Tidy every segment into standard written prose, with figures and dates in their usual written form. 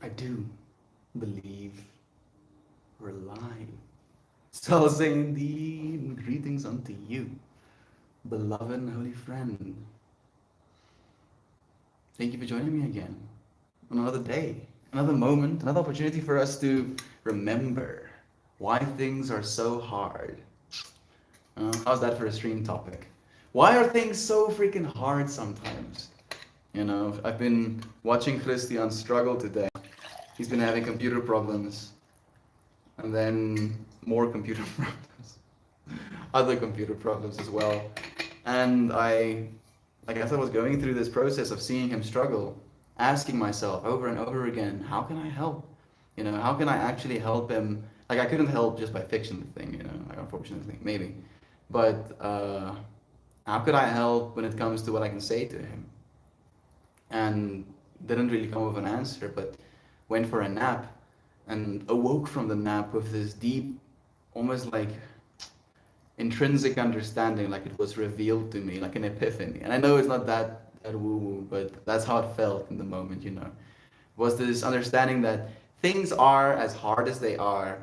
I do believe we're live. So say indeed, greetings unto you, beloved and holy friend. Thank you for joining me again. Another day, another moment, another opportunity for us to remember why things are so hard. How's that for a stream topic? Why are things so freaking hard sometimes? I've been watching Christian struggle today. He's been having computer problems, and then more computer problems, other computer problems as well. And as I was going through this process of seeing him struggle, asking myself over and over again, how can I help? How can I actually help him? Like, I couldn't help just by fixing the thing, like, unfortunately, maybe. But how could I help when it comes to what I can say to him? And didn't really come up with an answer, but went for a nap and awoke from the nap with this deep, almost like intrinsic understanding, like it was revealed to me, like an epiphany. And I know it's not that woo woo, but that's how it felt in the moment. Was this understanding that things are as hard as they are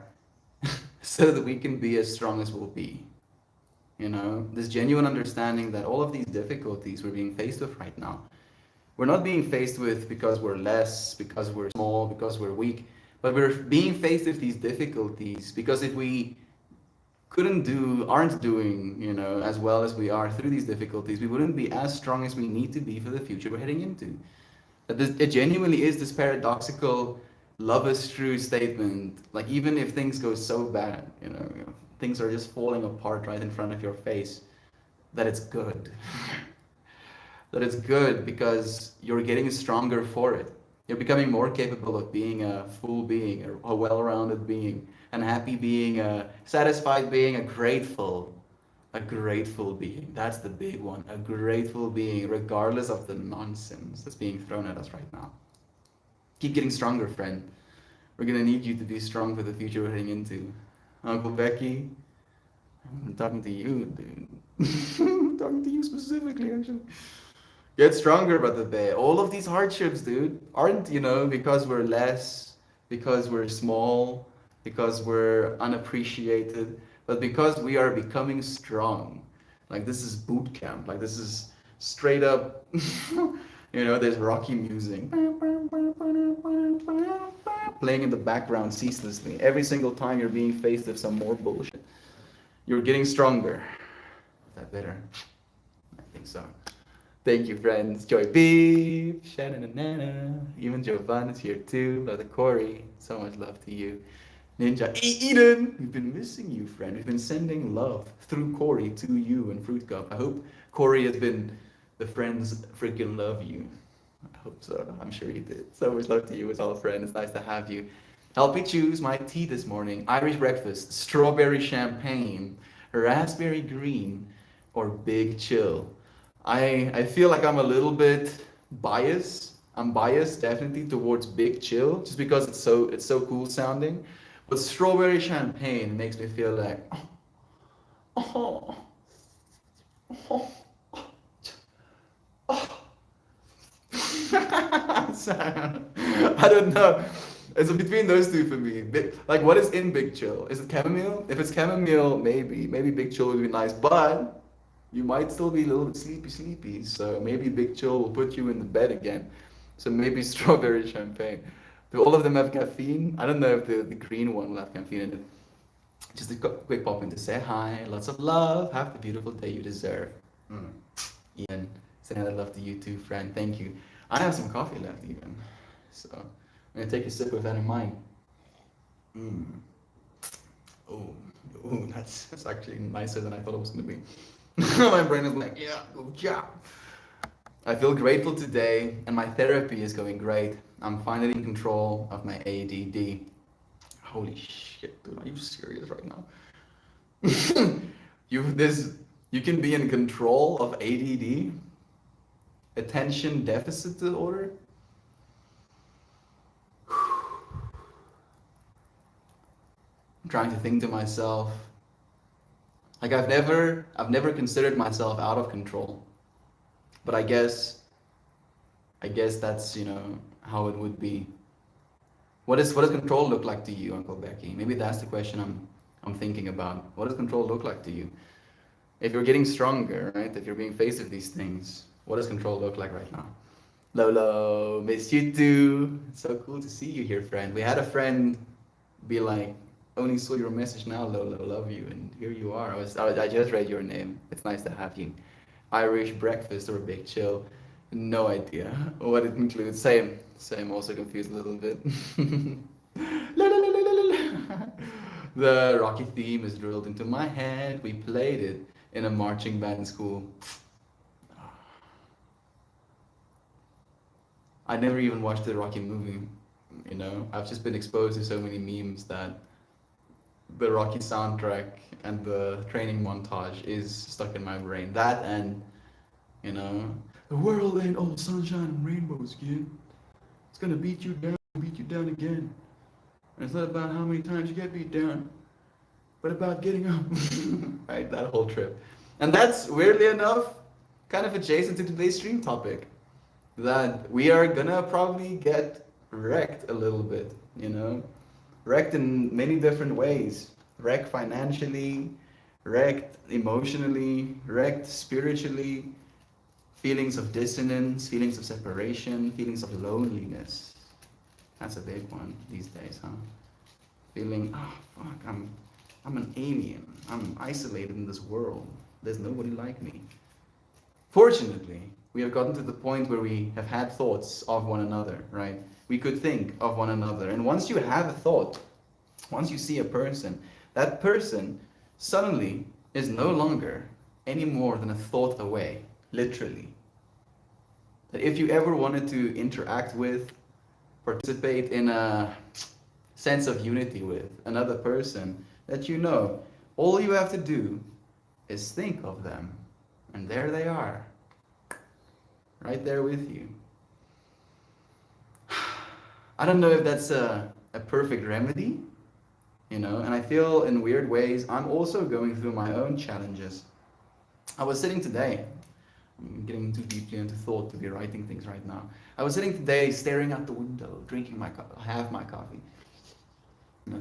so that we can be as strong as we'll be. This genuine understanding that all of these difficulties we're being faced with right now, we're not being faced with because we're less, because we're small, because we're weak, but we're being faced with these difficulties because if we aren't doing, as well as we are through these difficulties, we wouldn't be as strong as we need to be for the future we're heading into. It genuinely is this paradoxical, love is true statement. Like, even if things go so bad, things are just falling apart right in front of your face, that it's good. That it's good because you're getting stronger for it. You're becoming more capable of being a full being, a well-rounded being, an happy being, a satisfied being, a grateful being. That's the big one. A grateful being, regardless of the nonsense that's being thrown at us right now. Keep getting stronger, friend. We're gonna need you to be strong for the future we're heading into. Uncle Becky, I'm talking to you, dude. I'm talking to you specifically, actually. Get stronger, brother bear. All of these hardships, dude, aren't, because we're less, because we're small, because we're unappreciated, but because we are becoming strong. Like, this is boot camp. Like, this is straight up, there's Rocky music playing in the background ceaselessly. Every single time you're being faced with some more bullshit, you're getting stronger. Is that better? I think so. Thank you, friends. Joy B, Shannon and Nana, even Jovan is here too. Brother Corey, so much love to you. Ninja Eden, we've been missing you, friend. We've been sending love through Corey to you and Fruit Cup. I hope Corey has been the friends freaking love you. I hope so. I'm sure he did. So much love to you as well, friend. It's nice to have you. Help me choose my tea this morning. Irish breakfast, strawberry champagne, raspberry green, or big chill. I feel like I'm a little bit biased. I'm biased definitely towards Big Chill just because it's so cool sounding. But strawberry champagne makes me feel like oh, oh, oh. I don't know. It's between those two for me. Like, what is in Big Chill? Is it chamomile? If it's chamomile, maybe Big Chill would be nice, but you might still be a little bit sleepy. So maybe Big Chill will put you in the bed again. So maybe strawberry champagne. Do all of them have caffeine? I don't know if the green one will have caffeine in it. Just a quick pop in to say hi. Lots of love. Have the beautiful day you deserve. Ian, sending that love to you too, friend. Thank you. I have some coffee left even. So I'm going to take a sip with that in mind. Mm. Oh, that's actually nicer than I thought it was going to be. My brain is like, yeah, good job. I feel grateful today, and my therapy is going great. I'm finally in control of my ADD. Holy shit, dude, are you serious right now? You can be in control of ADD, attention deficit disorder. I'm trying to think to myself, like, I've never considered myself out of control, but I guess that's how it would be. What does control look like to you, Uncle Becky? Maybe that's the question I'm thinking about. What does control look like to you? If you're getting stronger, right? If you're being faced with these things, what does control look like right now? Lolo, miss you too. It's so cool to see you here, friend. We had a friend be like, only saw your message now, Lolo, love you, and here you are. I just read your name. It's nice to have you. Irish breakfast or big chill? No idea what it includes. Same. Also confused a little bit. La, la, la, la, la, la. The Rocky theme is drilled into my head. We played it in a marching band in school. I never even watched the Rocky movie. I've just been exposed to so many memes that the Rocky soundtrack and the training montage is stuck in my brain. That and, the world ain't all sunshine and rainbows, kid. It's gonna beat you down again. And it's not about how many times you get beat down, but about getting up. Right, that whole trip. And that's weirdly enough kind of adjacent to today's stream topic. That we are gonna probably get wrecked a little bit. Wrecked in many different ways. Wrecked financially, wrecked emotionally, wrecked spiritually, feelings of dissonance, feelings of separation, feelings of loneliness. That's a big one these days, huh? Feeling, oh fuck, I'm an alien. I'm isolated in this world. There's nobody like me. Fortunately, we have gotten to the point where we have had thoughts of one another, right? We could think of one another. And once you have a thought, once you see a person, that person suddenly is no longer any more than a thought away, literally. That if you ever wanted to interact with, participate in a sense of unity with another person, that all you have to do is think of them. And there they are, right there with you. I don't know if that's a perfect remedy, and I feel in weird ways I'm also going through my own challenges. I was sitting today, I'm getting too deeply into thought to be writing things right now. I was sitting today staring out the window, drinking half my coffee,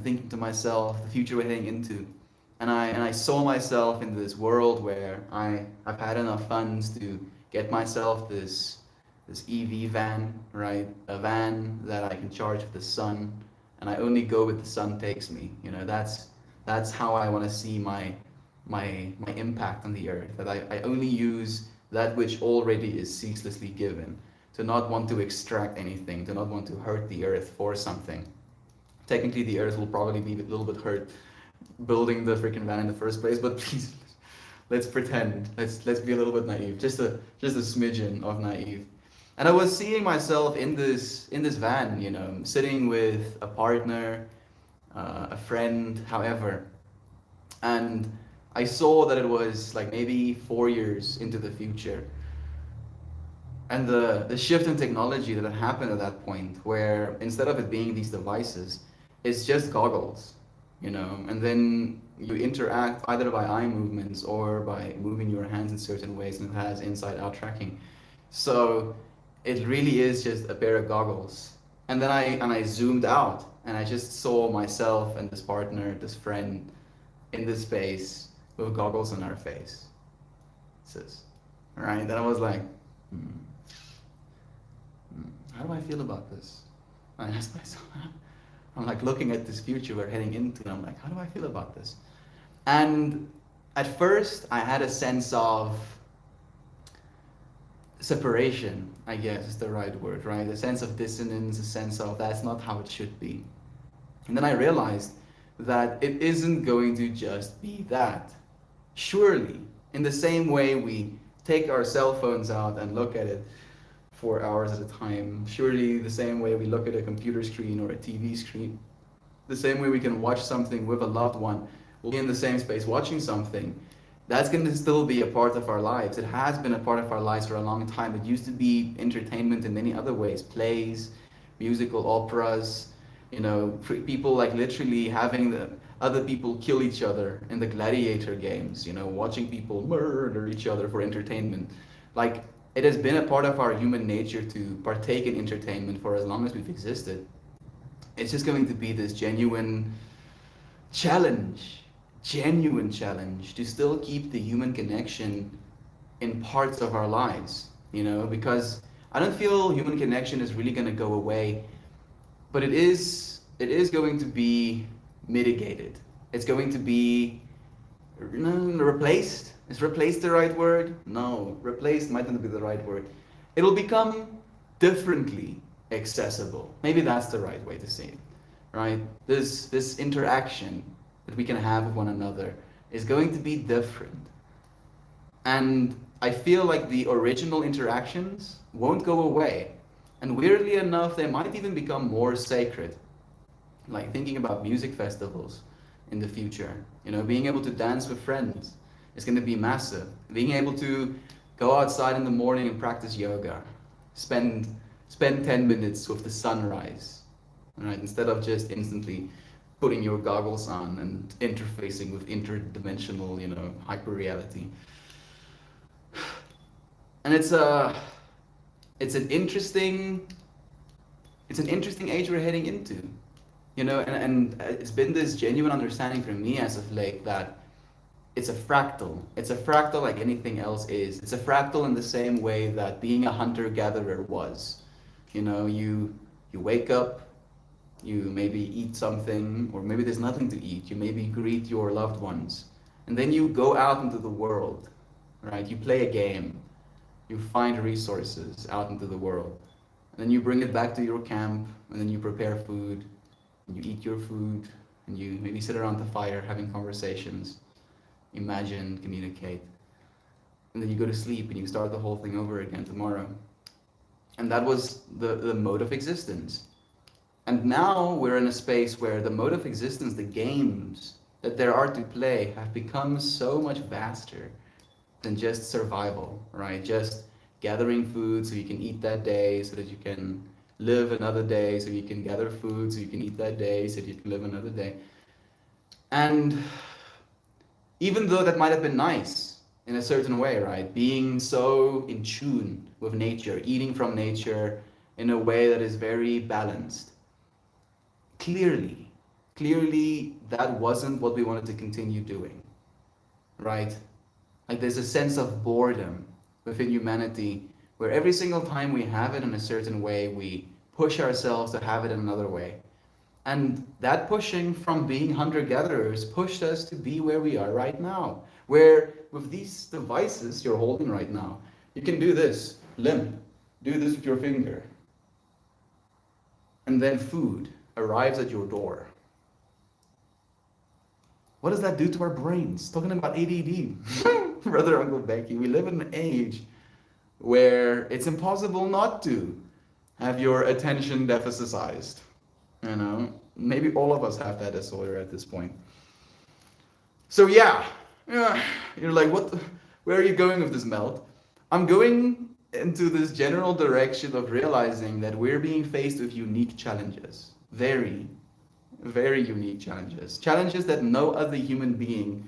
thinking to myself the future we're heading into. And I saw myself in this world where I've had enough funds to get myself this EV van, right? A van that I can charge with the sun, and I only go where the sun takes me. That's how I want to see my impact on the earth. That I only use that which already is ceaselessly given. To not want to extract anything, to not want to hurt the earth for something. Technically, the earth will probably be a little bit hurt building the freaking van in the first place, but please, let's pretend. Let's be a little bit naive, just a smidgen of naive. And I was seeing myself in this van, sitting with a partner, a friend, however, and I saw that it was like maybe 4 years into the future. And the shift in technology that had happened at that point, where instead of it being these devices, it's just goggles, and then you interact either by eye movements or by moving your hands in certain ways, and it has inside-out tracking. So it really is just a pair of goggles. And then I zoomed out, and I just saw myself and this partner, this friend, in this space with goggles on our face. Right? Then I was like, how do I feel about this? I asked myself. I'm like looking at this future we're heading into, and I'm like, how do I feel about this? And at first, I had a sense of separation, I guess is the right word, right? A sense of dissonance, a sense of that's not how it should be. And then I realized that it isn't going to just be that. Surely, in the same way we take our cell phones out and look at it for hours at a time, surely the same way we look at a computer screen or a TV screen, the same way we can watch something with a loved one, we'll be in the same space watching something, that's going to still be a part of our lives. It has been a part of our lives for a long time. It used to be entertainment in many other ways, plays, musical operas, people like literally having the other people kill each other in the gladiator games, watching people murder each other for entertainment. Like, it has been a part of our human nature to partake in entertainment for as long as we've existed. It's just going to be this challenge, genuine challenge to still keep the human connection in parts of our lives, because I don't feel human connection is really going to go away, but it is going to be mitigated. It's going to be replaced. Is replaced the right word? No, replaced might not be the right word. It'll become differently accessible. Maybe that's the right way to say it, right? This interaction that we can have with one another is going to be different. And I feel like the original interactions won't go away. And weirdly enough, they might even become more sacred. Like thinking about music festivals in the future, being able to dance with friends is going to be massive. Being able to go outside in the morning and practice yoga, spend 10 minutes with the sunrise, right? Instead of just instantly putting your goggles on and interfacing with interdimensional, hyper reality. And it's an interesting age we're heading into, and it's been this genuine understanding for me as of late that it's a fractal. It's a fractal like anything else is. It's a fractal in the same way that being a hunter-gatherer was. You wake up, you maybe eat something, or maybe there's nothing to eat. You maybe greet your loved ones. And then you go out into the world, right? You play a game. You find resources out into the world. And then you bring it back to your camp, and then you prepare food, and you eat your food, and you maybe sit around the fire having conversations, imagine, communicate. And then you go to sleep and you start the whole thing over again tomorrow. And that was the mode of existence. And now we're in a space where the mode of existence, the games that there are to play, have become so much vaster than just survival, right? Just gathering food so you can eat that day, so that you can live another day, so you can gather food so you can eat that day, so that you can live another day. And even though that might have been nice in a certain way, right? Being so in tune with nature, eating from nature in a way that is very balanced. Clearly, that wasn't what we wanted to continue doing, right? Like there's a sense of boredom within humanity where every single time we have it in a certain way, we push ourselves to have it in another way. And that pushing from being hunter-gatherers pushed us to be where we are right now, where with these devices you're holding right now, you can do this, limp, do this with your finger. And then food arrives at your door. What does that do to our brains? Talking about ADD. Brother Uncle Becky, we live in an age where it's impossible not to have your attention deficitized. Maybe all of us have that disorder at this point. So yeah, you're like, where are you going with this, Melt? I'm going into this general direction of realizing that we're being faced with unique challenges. Very, very unique challenges. Challenges that no other human being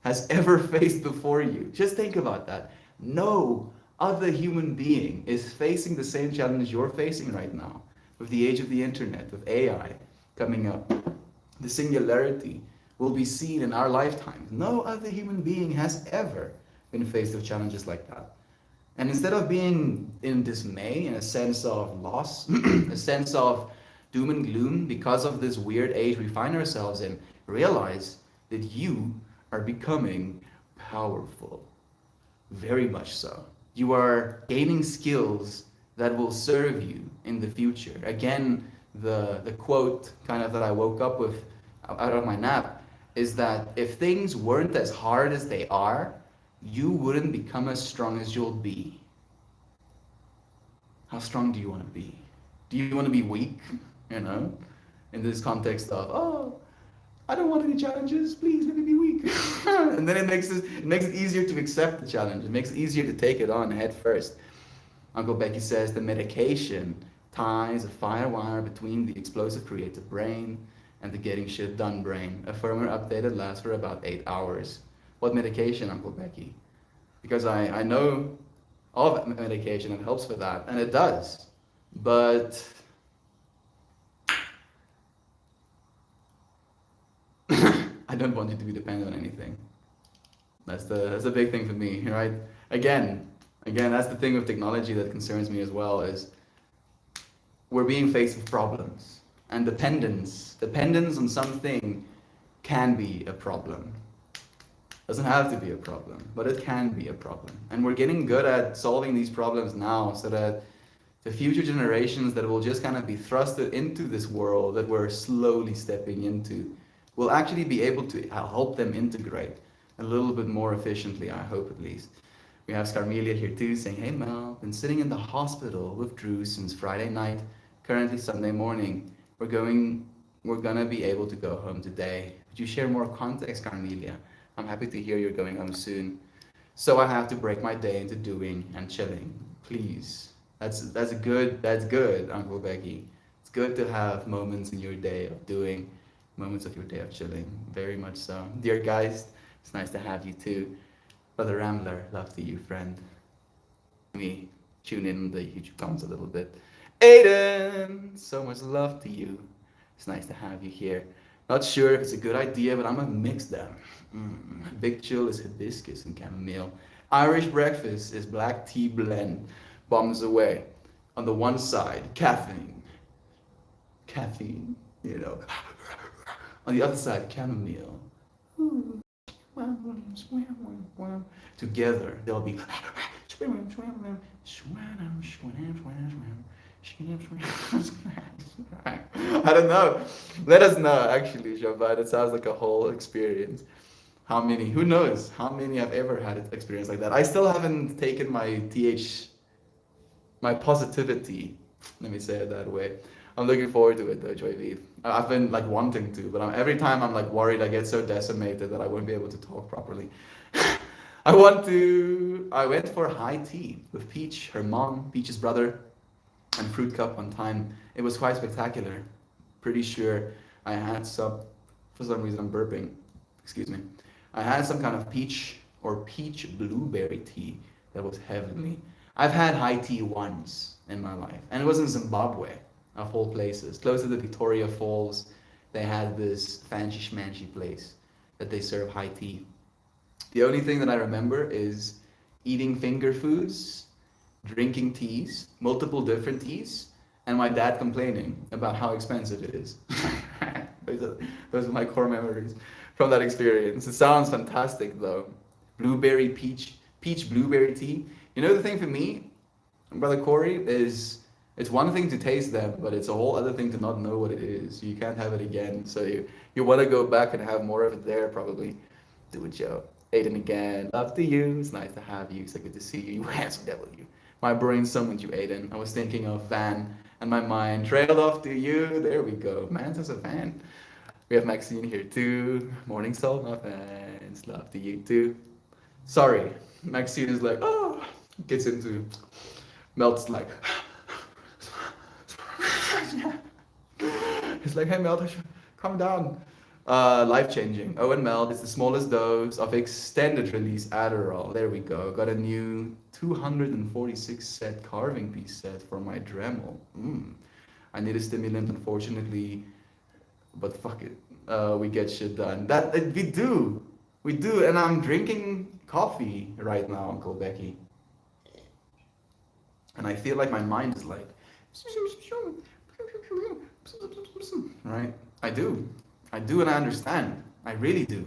has ever faced before you. Just think about that. No other human being is facing the same challenge you're facing right now. With the age of the internet, with AI coming up, the singularity will be seen in our lifetime. No other human being has ever been faced with challenges like that. And instead of being in dismay, in a sense of loss, a sense of doom and gloom because of this weird age we find ourselves in, realize that you are becoming powerful. Very much so. You are gaining skills that will serve you in the future. Again, the quote kind of that I woke up with out of my nap is that if things weren't as hard as they are, you wouldn't become as strong as you'll be. How strong do you want to be? Do you want to be weak? In this context of, oh, I don't want any challenges, please let me be weak. And then it makes it easier to accept the challenge. It makes it easier to take it on head first. Uncle Becky says the medication ties a firewire between the explosive creative brain and the getting shit done brain. A firmware update that lasts for about 8 hours. What medication, Uncle Becky? Because I know of medication that helps with that, and it does. But I don't want you to be dependent on anything. That's the big thing for me, right? Again, that's the thing with technology that concerns me as well is we're being faced with problems, and dependence on something can be a problem. Doesn't have to be a problem, but it can be a problem. And we're getting good at solving these problems now so that the future generations that will just kind of be thrusted into this world that we're slowly stepping into will actually be able to help them integrate a little bit more efficiently, I hope at least. We have Scarmelia here too saying, hey Mel, been sitting in the hospital with Drew since Friday night, currently Sunday morning. We're gonna be able to go home today. Could you share more context, Carmelia? I'm happy to hear you're going home soon. So I have to break my day into doing and chilling. Please. That's good, Uncle Becky. It's good to have moments in your day of doing, moments of your day of chilling. Very much so. Dear guys, it's nice to have you too. Brother Rambler, love to you, friend. Let me tune in the YouTube comments a little bit. Aiden, so much love to you. It's nice to have you here. Not sure if it's a good idea, but I'm gonna mix them. Big chill is hibiscus and chamomile. Irish breakfast is black tea blend. Bombs away. On the one side, caffeine, you know. On the other side, chamomile. Together, they'll be. I don't know. Let us know, actually, Shabbat. It sounds like a whole experience. How many? Who knows? How many have ever had an experience like that? I still haven't taken my positivity. Let me say it that way. I'm looking forward to it though, Joy V. I've been like wanting to, but every time I'm like worried I get so decimated that I won't be able to talk properly. I went for high tea with Peach, her mom, Peach's brother, and Fruit Cup one time. It was quite spectacular. Pretty sure I had for some reason I'm burping, excuse me. I had some kind of peach or peach blueberry tea that was heavenly. I've had high tea once in my life, and it was in Zimbabwe, of all places, close to the Victoria Falls. They had this fancy schmancy place that they serve high tea. The only thing that I remember is eating finger foods, drinking teas, multiple different teas, and my dad complaining about how expensive it is. Those are my core memories from that experience. It sounds fantastic though. Blueberry peach blueberry tea. You know the thing for me, Brother Corey, is it's one thing to taste them, but it's a whole other thing to not know what it is. You can't have it again. So you want to go back and have more of it there probably. Do it, Joe. Aiden again. Love to you. It's nice to have you. So good to see you. You handsome W. My brain summoned you, Aiden. I was thinking of Van and my mind trailed off to you. There we go. Man, there's a Van. We have Maxine here too. Morning Soul, my fans. Love to you too. Sorry. Maxine is like, oh, gets into, Melt's like, it's like, hey Melt, calm down. Life changing. Owen Meld is the smallest dose of extended release Adderall. There we go. Got a new 246 set carving piece set for my Dremel. I need a stimulant, unfortunately, but fuck it. We get shit done. We do, and I'm drinking coffee right now, Uncle Becky. And I feel like my mind is like, right? I do, and I understand. I really do.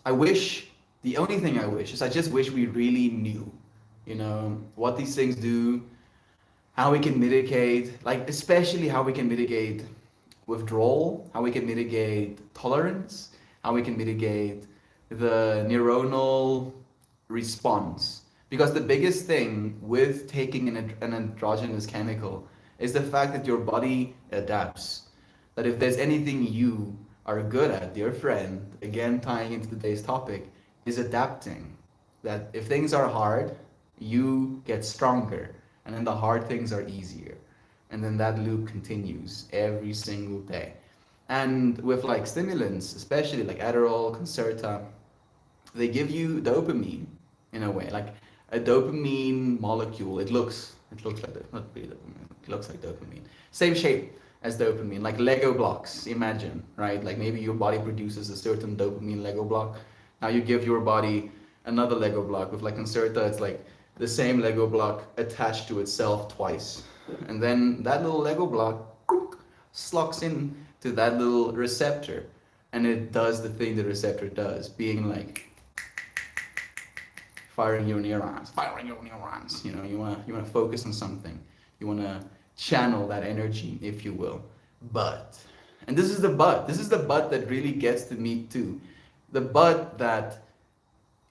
The only thing I wish is I just wish we really knew, what these things do, how we can mitigate, like especially how we can mitigate withdrawal, how we can mitigate tolerance, how we can mitigate the neuronal response. Because the biggest thing with taking an androgynous chemical is the fact that your body adapts. That if there's anything you are good at, dear friend, again tying into today's topic, is adapting. That if things are hard, you get stronger, and then the hard things are easier. And then that loop continues every single day. And with like stimulants, especially like Adderall, Concerta, they give you dopamine in a way, like a dopamine molecule. It looks like that, not really dopamine. It looks like dopamine. Same shape as dopamine, like Lego blocks, imagine, right? Like maybe your body produces a certain dopamine Lego block. Now you give your body another Lego block with like Concerta, it's like the same Lego block attached to itself twice. And then that little Lego block slots in to that little receptor and it does the thing the receptor does, being like firing your neurons, firing your neurons. You know, you wanna focus on something. You wanna channel that energy, if you will. But, and this is the but. This is the but that really gets to me too. The but that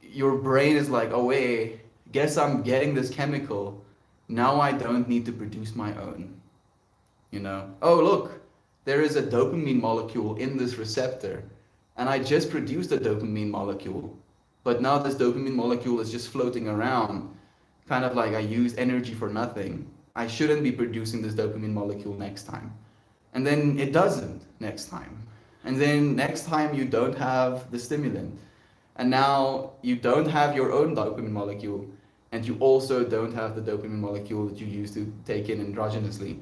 your brain is like, oh wait, guess I'm getting this chemical. Now I don't need to produce my own. You know, oh look, there is a dopamine molecule in this receptor, and I just produced a dopamine molecule. But now this dopamine molecule is just floating around, kind of like I used energy for nothing. I shouldn't be producing this dopamine molecule next time. And then it doesn't next time. And then next time you don't have the stimulant. And now you don't have your own dopamine molecule. And you also don't have the dopamine molecule that you used to take in endogenously.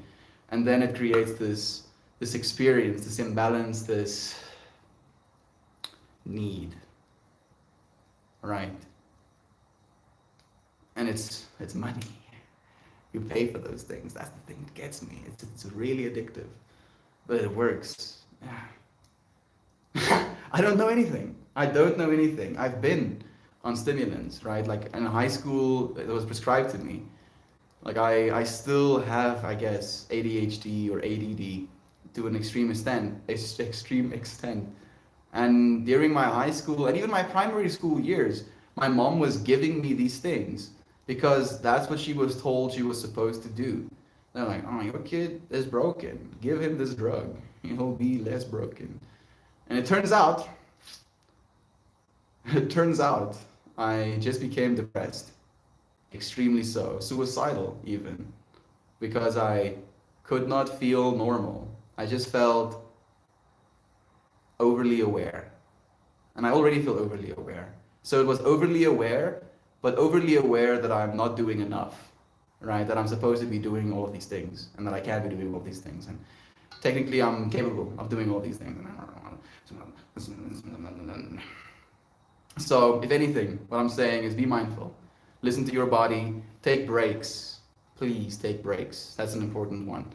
And then it creates this experience, this imbalance, this need. Right? And it's money. You pay for those things. That's the thing that gets me. It's really addictive. But it works. Yeah. I don't know anything. I don't know anything. I've been on stimulants, right? Like in high school, it was prescribed to me. Like I still have, I guess, ADHD or ADD to an extreme extent. And during my high school and even my primary school years, my mom was giving me these things because that's what she was told she was supposed to do. They're like, oh, your kid is broken. Give him this drug. He'll be less broken. And it turns out, I just became depressed. Extremely so. Suicidal, even. Because I could not feel normal. I just felt overly aware. And I already feel overly aware. So it was overly aware, but overly aware that I'm not doing enough, right? That I'm supposed to be doing all of these things, and that I can be doing all these things. And technically, I'm capable of doing all these things. So, if anything, what I'm saying is be mindful. Listen to your body. Take breaks. Please take breaks. That's an important one.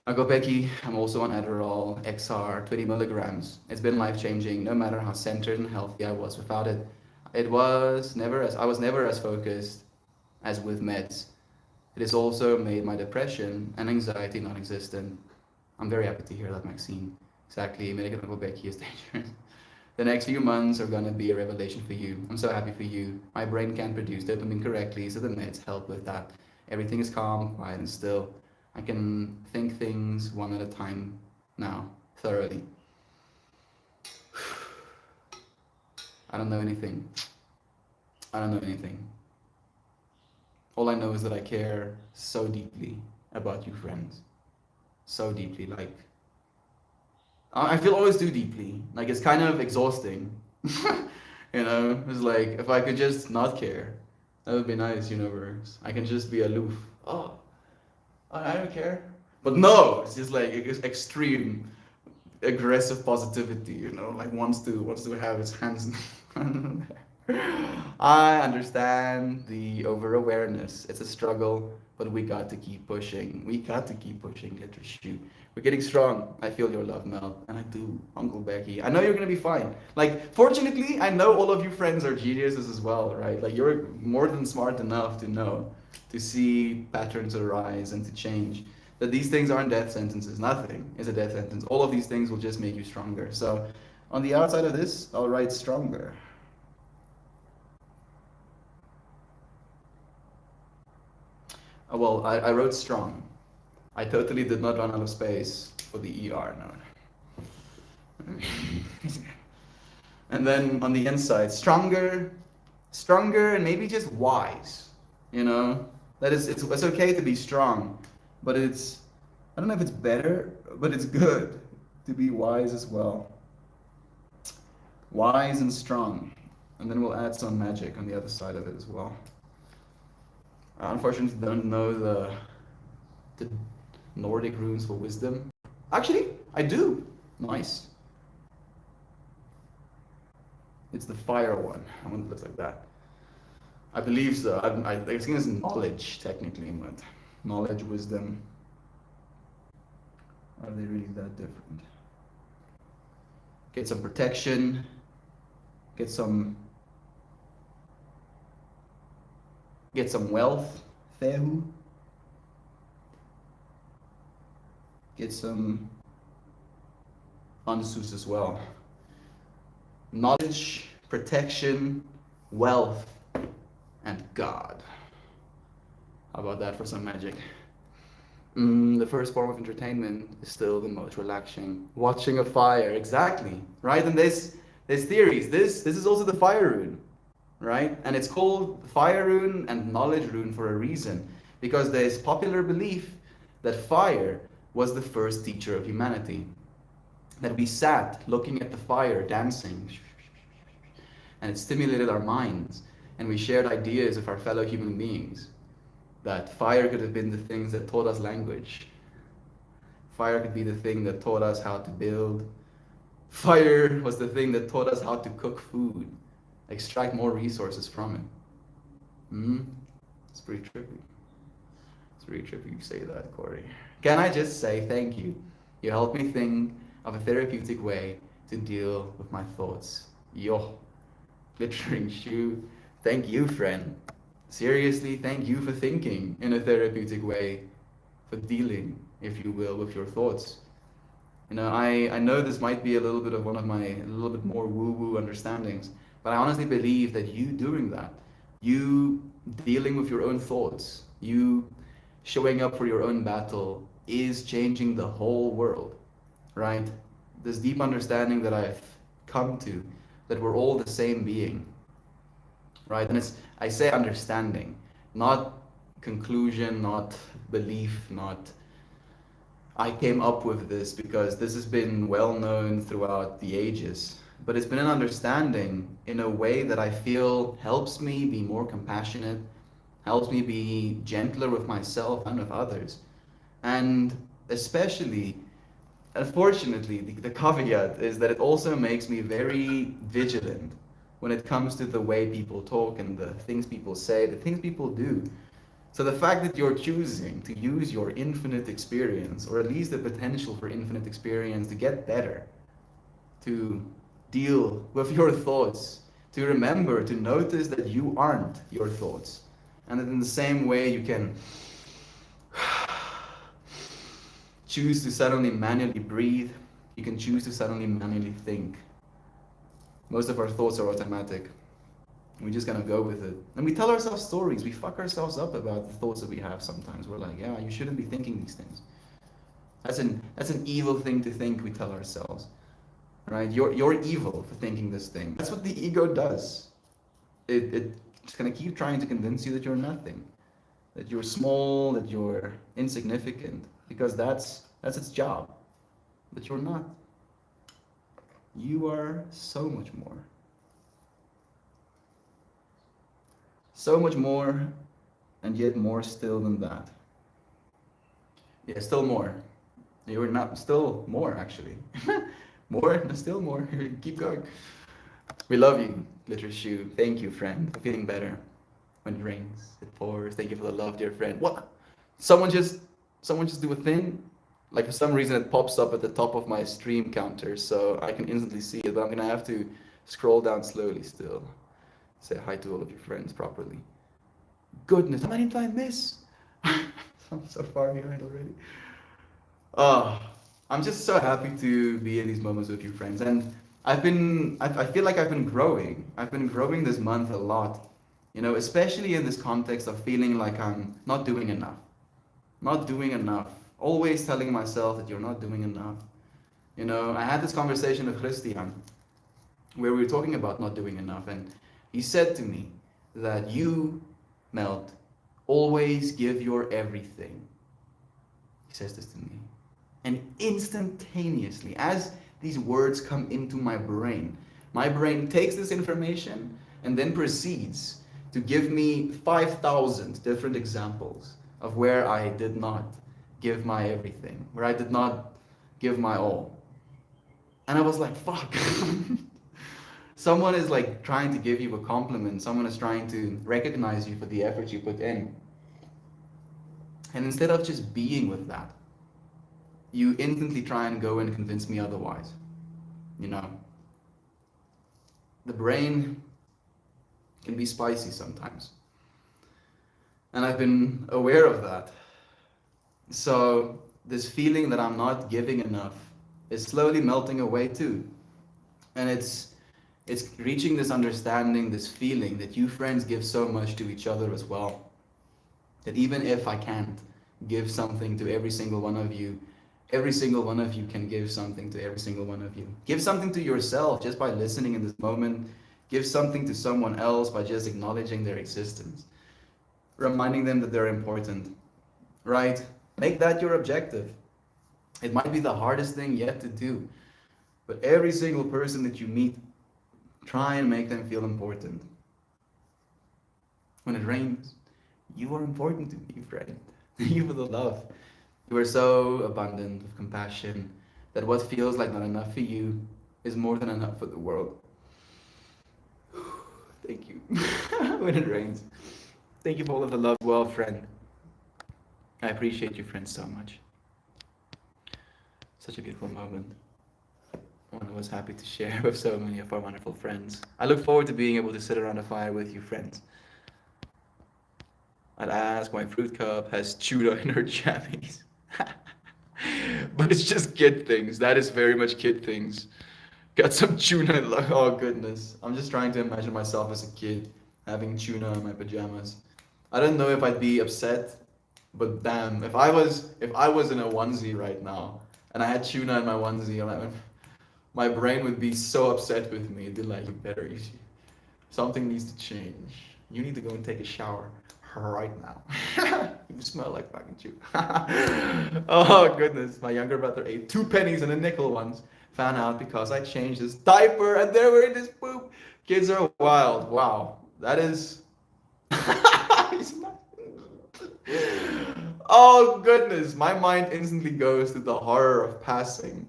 Agopeki, I'm also on Adderall, XR, 20 milligrams. It's been life-changing, no matter how centered and healthy I was without it. I was never as focused as with meds. It has also made my depression and anxiety non-existent. I'm very happy to hear that, Maxine. Exactly, medical Agopeki is dangerous. The next few months are gonna be a revelation for you. I'm so happy for you. My brain can't produce dopamine correctly, so the meds help with that. Everything is calm, quiet, and still. I can think things one at a time now, thoroughly. I don't know anything. I don't know anything. All I know is that I care so deeply about you, friends. So deeply, like, I feel always do deeply. Like, it's kind of exhausting. You know, it's like, if I could just not care, that would be nice, universe. I can just be aloof. Oh, I don't care. But no, it's just like it's extreme, aggressive positivity. You know, like wants to have its hands. I understand the over awareness. It's a struggle, but we got to keep pushing. We got to keep pushing. Glitter shoot. We're getting strong. I feel your love, Mel, and I do, Uncle Becky. I know you're gonna be fine. Like, fortunately, I know all of you friends are geniuses as well, right? Like, you're more than smart enough to know, to see patterns arise and to change. That these things aren't death sentences. Nothing is a death sentence. All of these things will just make you stronger. So, on the outside of this, I'll write stronger. Well, I wrote strong. I totally did not run out of space for the ER, no. And then on the inside, stronger, and maybe just wise, you know? That is, it's okay to be strong, but I don't know if it's better, but it's good to be wise as well. Wise and strong. And then we'll add some magic on the other side of it as well. I unfortunately don't know the Nordic runes for wisdom. Actually, I do. Nice. It's the fire one. I want it to look like that. I believe so. I think it's knowledge, technically, but knowledge, wisdom, are they really that different? Get some protection, get some wealth, fehu. Get some ansus as well. Knowledge, protection, wealth, and God. How about that for some magic? The first form of entertainment is still the most relaxing. Watching a fire, exactly, right? And there's theories. This is also the fire rune, right? And it's called fire rune and knowledge rune for a reason, because there's popular belief that fire was the first teacher of humanity. That we sat looking at the fire dancing, and it stimulated our minds, and we shared ideas of our fellow human beings. That fire could have been the things that taught us language. Fire could be the thing that taught us how to build. Fire was the thing that taught us how to cook food, extract more resources from it. It's pretty trippy. It's pretty trippy you say that, Corey. Can I just say thank you? You helped me think of a therapeutic way to deal with my thoughts. Yo, glittering shoe. Thank you, friend. Seriously, thank you for thinking in a therapeutic way, for dealing, if you will, with your thoughts. You know, I know this might be a little bit of one of my, a little bit more woo-woo understandings, but I honestly believe that you doing that, you dealing with your own thoughts, you showing up for your own battle is changing the whole world, right? This deep understanding that I've come to, that we're all the same being, right? And I say understanding, not conclusion, not belief, not I came up with this because this has been well known throughout the ages. But it's been an understanding in a way that I feel helps me be more compassionate, helps me be gentler with myself and with others. And especially, unfortunately, the caveat is that it also makes me very vigilant when it comes to the way people talk and the things people say, the things people do. So the fact that you're choosing to use your infinite experience, or at least the potential for infinite experience, to get better, to deal with your thoughts, to remember, to notice that you aren't your thoughts. And that in the same way you can choose to suddenly manually breathe, you can choose to suddenly manually think. Most of our thoughts are automatic. We just kind of go with it. And we tell ourselves stories. We fuck ourselves up about the thoughts that we have sometimes. We're like, yeah, you shouldn't be thinking these things. That's an evil thing to think, we tell ourselves. Right? You're evil for thinking this thing. That's what the ego does. It's gonna keep trying to convince you that you're nothing. That you're small, that you're insignificant. Because that's its job. But you're not. You are so much more. So much more, and yet more still than that. Yeah, still more. You're not, still more actually. More, still more. Keep going. We love you, Glitter Shoe. Thank you, friend, for feeling better. When it rains, it pours. Thank you for the love, dear friend. What? Someone just do a thing? Like for some reason it pops up at the top of my stream counter, so I can instantly see it, but I'm gonna have to scroll down slowly still. Say hi to all of your friends properly. Goodness, how many did I miss? I'm so far behind already. Oh, I'm just so happy to be in these moments with you, friends. And I feel like I've been growing. I've been growing this month a lot. You know, especially in this context of feeling like I'm not doing enough. Not doing enough. Always telling myself that you're not doing enough. You know, I had this conversation with Christian where we were talking about not doing enough, and he said to me that you, Melt, always give your everything. He says this to me. And instantaneously, as these words come into my brain takes this information and then proceeds to give me 5,000 different examples of where I did not give my everything, where I did not give my all. And I was like, fuck. Someone is like trying to give you a compliment. Someone is trying to recognize you for the effort you put in. And instead of just being with that, you instantly try and go and convince me otherwise. You know, the brain can be spicy sometimes. And I've been aware of that. So this feeling that I'm not giving enough is slowly melting away too. And it's reaching this understanding, this feeling that you friends give so much to each other as well. That even if I can't give something to every single one of you, every single one of you can give something to every single one of you. Give something to yourself just by listening in this moment. Give something to someone else by just acknowledging their existence. Reminding them that they're important, right? Make that your objective. It might be the hardest thing yet to do, but every single person that you meet, try and make them feel important. When it rains, you are important to me, friend. You for the love. You are so abundant with compassion that what feels like not enough for you is more than enough for the world. Thank you. When it rains. Thank you for all of the love, well, friend. I appreciate you, friend, so much. Such a beautiful moment. One I was happy to share with so many of our wonderful friends. I look forward to being able to sit around a fire with you, friends. I'd ask my fruit cup has tuna in her jammies. But it's just kid things. That is very much kid things. Got some tuna in oh goodness. I'm just trying to imagine myself as a kid having tuna in my pajamas. I don't know if I'd be upset, but damn, if I was in a onesie right now and I had tuna in my onesie, my brain would be so upset with me. It'd be like, you better eat. Something needs to change. You need to go and take a shower right now. You smell like fucking chew. Oh goodness, my younger brother ate 2 pennies and a nickel once. Found out because I changed his diaper and they were in his poop. Kids are wild. Wow, that is. Oh goodness, my mind instantly goes to the horror of passing.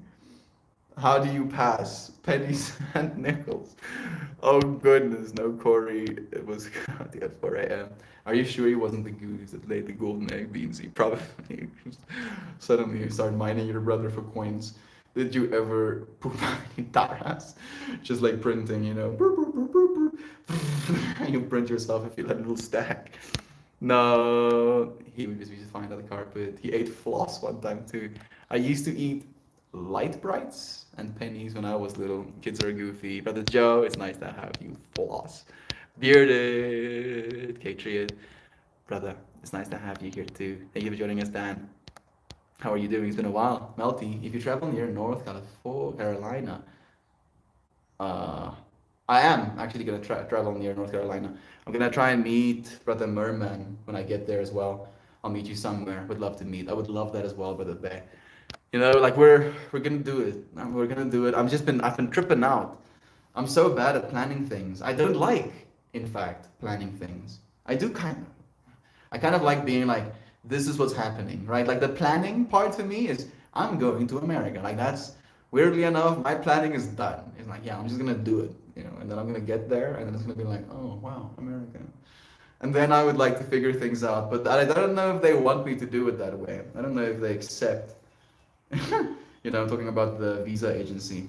How do you pass pennies and nickels? Oh goodness, no, Corey. It was at 4 a.m. Are you sure he wasn't the goose that laid the golden egg, Beansy? Probably. Suddenly you start mining your brother for coins. Did you ever poop in Taras? Just like printing, you know. You print yourself if you let a little stack. No, he was used to find on the carpet. He ate floss one time too. I used to eat light brights and pennies when I was little. Kids are goofy. Brother Joe, it's nice to have you. Floss. Bearded. Patriot. Brother, it's nice to have you here too. Thank you for joining us, Dan. How are you doing? It's been a while. Melty, if you travel near North Carolina, I am actually going to travel near North Carolina. I'm going to try and meet Brother Merman when I get there as well. I'll meet you somewhere. Would love to meet. I would love that as well, Brother Bay. You know, like we're gonna do it. We're gonna do it. I've been tripping out. I'm so bad at planning things. I don't like, in fact, planning things. I kind of like being like, this is what's happening, right? Like the planning part for me is I'm going to America. Like that's weirdly enough, my planning is done. It's like, yeah, I'm just gonna do it, you know, and then I'm gonna get there and then it's gonna be like, oh wow, America. And then I would like to figure things out, but I don't know if they want me to do it that way. I don't know if they accept. You know, I'm talking about the visa agency.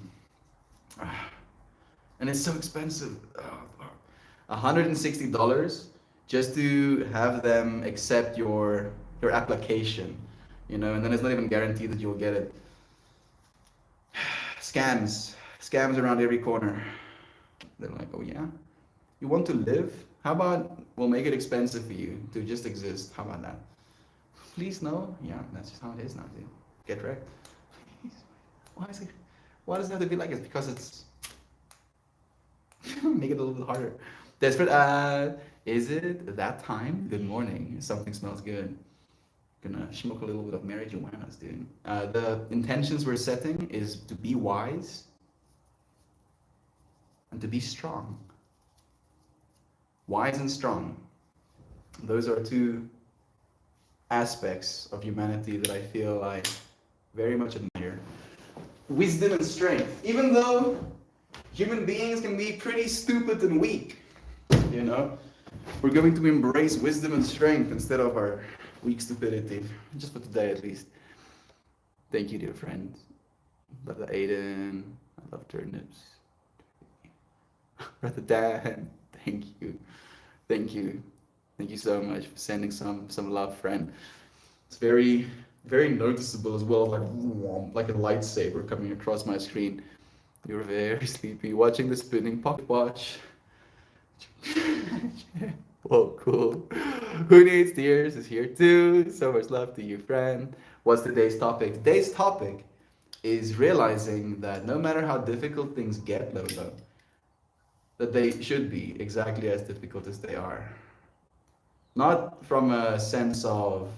And it's so expensive. $160 just to have them accept your application, you know, and then it's not even guaranteed that you'll get it. Scams around every corner. They're like, oh yeah, you want to live? How about we'll make it expensive for you to just exist? How about that? Please no. Yeah, that's just how it is now, dude. Get wrecked. Why is it? Why does it have to be like it? Because it's make it a little bit harder. Desperate. Is it that time? Good morning. Something smells good. Gonna smoke a little bit of marijuana, dude. The intentions we're setting is to be wise and to be strong. Wise and strong. Those are 2 aspects of humanity that I feel I very much admire. wisdom and strength. Even though human beings can be pretty stupid and weak, you know, we're going to embrace wisdom and strength instead of our weak stupidity, just for today at least. Thank you, dear friends. Brother Aiden, I love turnips. Brother Dan, thank you. Thank you. Thank you so much for sending some love, friend. It's very noticeable as well, like a lightsaber coming across my screen. You're very sleepy. Watching the spinning pocket watch. Whoa, cool. Who Needs Tears is here too. So much love to you, friend. What's today's topic? Today's topic is realizing that no matter how difficult things get, Lolo, that they should be exactly as difficult as they are. Not from a sense of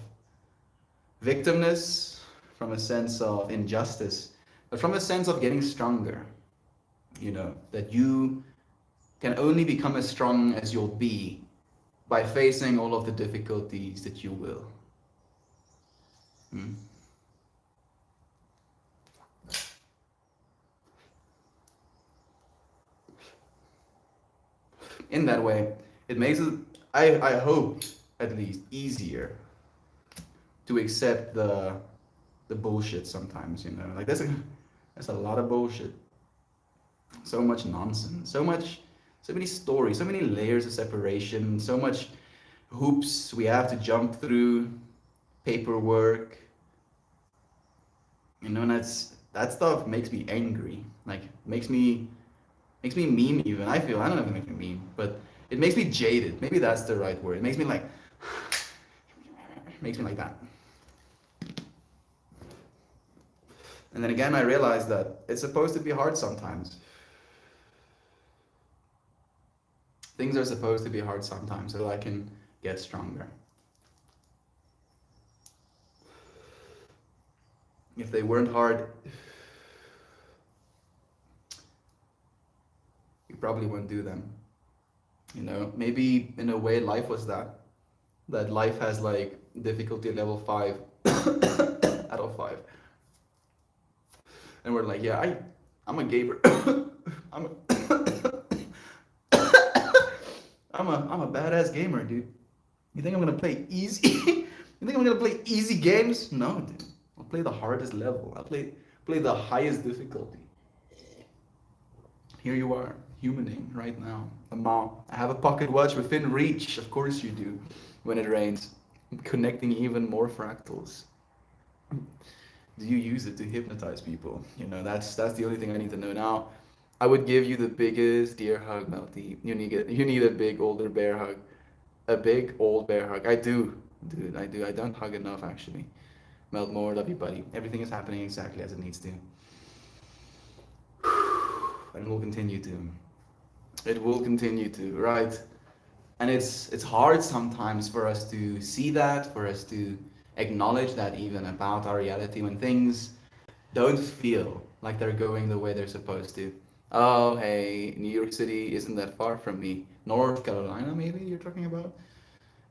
victimness, from a sense of injustice, but from a sense of getting stronger. You know, that you can only become as strong as you'll be by facing all of the difficulties that you will. Hmm? In that way, it makes it, I hope, at least, easier to accept the bullshit sometimes, you know. Like there's a lot of bullshit. So much nonsense. So many stories, so many layers of separation, so much hoops we have to jump through, paperwork, you know, and that stuff makes me angry. Like makes me mean even. I don't know if it makes me mean, but it makes me jaded. Maybe that's the right word. It makes me like makes me like that. And then again I realized that it's supposed to be hard sometimes. Things are supposed to be hard sometimes so I can get stronger. If they weren't hard, you probably wouldn't do them. You know, maybe in a way life was that. That life has like difficulty level 5 out of 5. And we're like, yeah, I'm a gamer. I'm a I'm a badass gamer, dude. You think I'm gonna play easy? You think I'm gonna play easy games? No, dude. I'll play the hardest level. I'll play the highest difficulty. Here you are, humaning right now. I have a pocket watch within reach. Of course you do. When it rains, connecting even more fractals. Do you use it to hypnotize people? You know, that's the only thing I need to know now. I would give you the biggest deer hug, Melty. You need a big older bear hug. A big old bear hug. I do, dude. I do. I don't hug enough actually. Melt more, love you, buddy. Everything is happening exactly as it needs to. And will continue to. It will continue to, right? And it's hard sometimes for us to see that, for us to acknowledge that even about our reality when things don't feel like they're going the way they're supposed to. Oh, hey, New York City isn't that far from me. North Carolina, maybe you're talking about?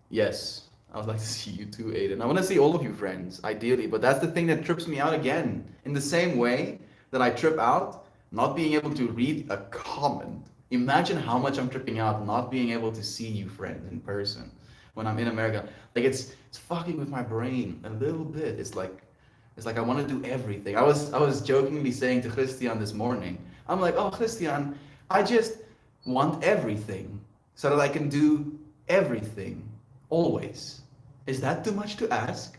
Yes, I would like to see you too, Aiden. I want to see all of you friends, ideally, but that's the thing that trips me out again. In the same way that I trip out not being able to read a comment. Imagine how much I'm tripping out not being able to see you friends in person when I'm in America. Like it's fucking with my brain a little bit. It's like I want to do everything. I was jokingly saying to Christian this morning. I'm like, "Oh, Christian, I just want everything so that I can do everything always. Is that too much to ask?"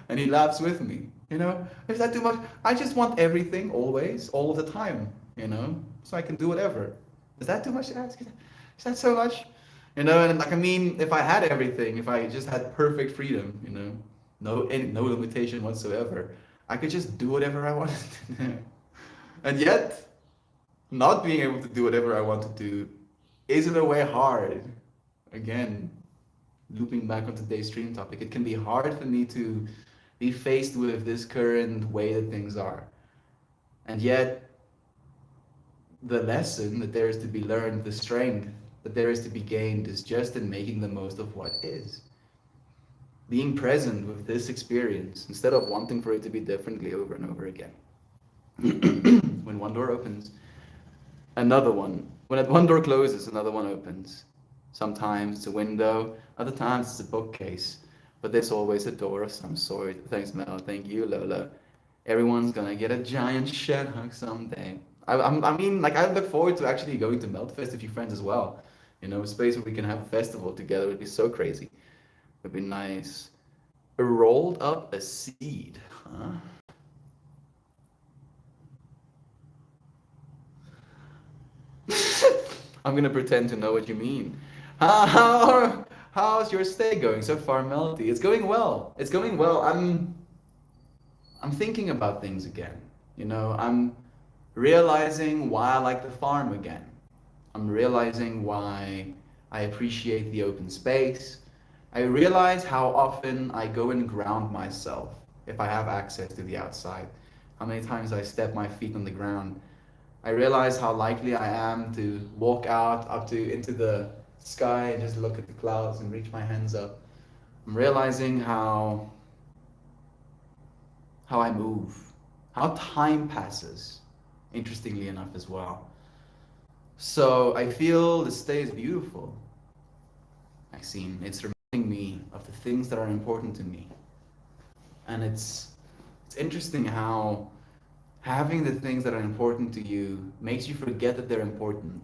And he laughs with me. You know, is that too much? I just want everything always, all of the time, you know, so I can do whatever. Is that too much to ask? Is that so much? You know, and like I mean, if I had everything, if I just had perfect freedom, you know, no limitation whatsoever, I could just do whatever I wanted to do. And yet, not being able to do whatever I want to do is in a way hard. Again, looping back on today's stream topic, it can be hard for me to be faced with this current way that things are. And yet, the lesson that there is to be learned, the strength that there is to be gained, is just in making the most of what is. Being present with this experience instead of wanting for it to be differently over and over again. When one door opens, another one. When one door closes, another one opens. Sometimes it's a window, other times it's a bookcase, but there's always a door of some sort. Thanks, Mel. Thank you, Lola. Everyone's gonna get a giant shed hug someday. I mean, like, I look forward to actually going to Meltfest with a few friends as well. You know, a space where we can have a festival together would be so crazy. Would be nice. Rolled up a seed, huh? I'm gonna pretend to know what you mean. How's your stay going so far, Melody? It's going well. It's going well. I'm thinking about things again. You know, I'm realizing why I like the farm again. I'm realizing why I appreciate the open space. I realize how often I go and ground myself if I have access to the outside. How many times I step my feet on the ground. I realize how likely I am to walk out up to into the sky and just look at the clouds and reach my hands up. I'm realizing how I move, how time passes, interestingly enough as well. So I feel this day is beautiful, Maxine. It's reminding me of the things that are important to me. And it's interesting how having the things that are important to you makes you forget that they're important.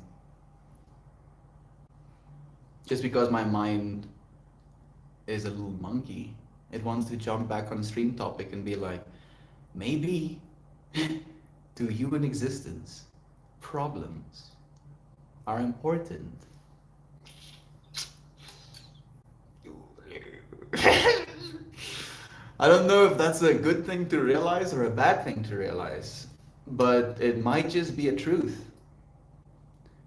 Just because my mind is a little monkey. It wants to jump back on stream topic and be like, maybe to human existence, problems are important. I don't know if that's a good thing to realize or a bad thing to realize, but it might just be a truth.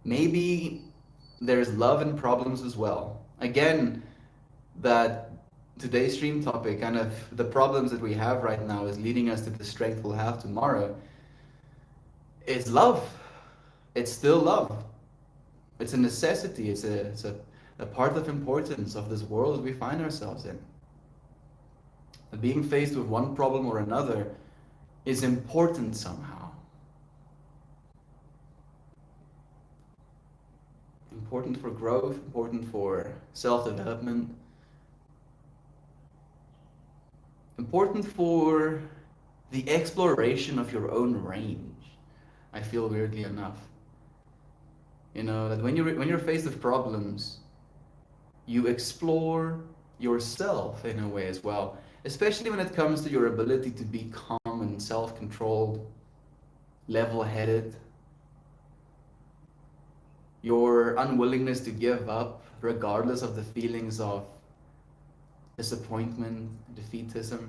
Maybe there's love in problems as well. Again, that today's stream topic, kind of the problems that we have right now is leading us to the strength we'll have tomorrow. It's love. It's still love. It's a necessity. It's a part of importance of this world we find ourselves in. Being faced with one problem or another is important somehow. Important for growth, important for self-development, important for the exploration of your own range. I feel weirdly enough. You know, that when you're faced with problems, you explore yourself in a way as well, especially when it comes to your ability to be calm and self-controlled, level-headed, your unwillingness to give up regardless of the feelings of disappointment, defeatism.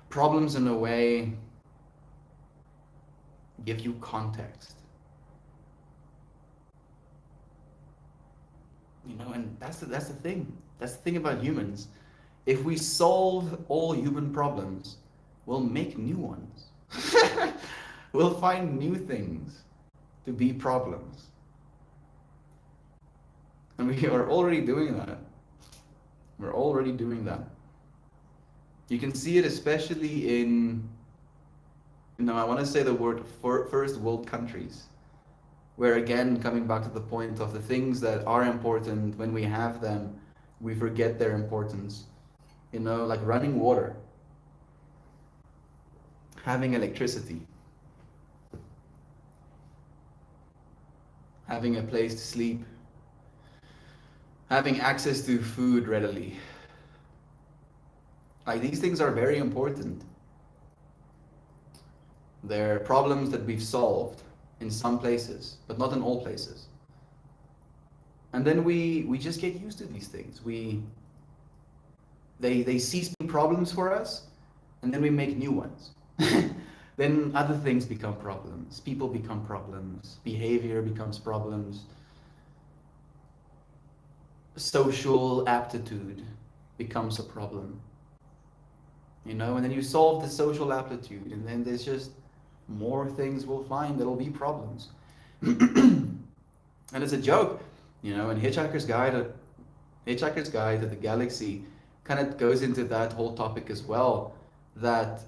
Problems in a way give you context. You know, and that's the thing. That's the thing about humans. If we solve all human problems, we'll make new ones. We'll find new things to be problems. And we are already doing that. We're already doing that. You can see it especially in, you know, I want to say the word first world countries, where again, coming back to the point of the things that are important, when we have them, we forget their importance. You know, like running water, having electricity, having a place to sleep, having access to food readily. Like, these things are very important. They're problems that we've solved in some places, but not in all places. And then we just get used to these things. They cease being problems for us, and then we make new ones. Then other things become problems. People become problems. Behavior becomes problems. Social aptitude becomes a problem. You know, and then you solve the social aptitude, and then there's just more things we'll find that'll be problems. And it's a joke, you know, and Hitchhiker's Guide to the Galaxy kind of goes into that whole topic as well. that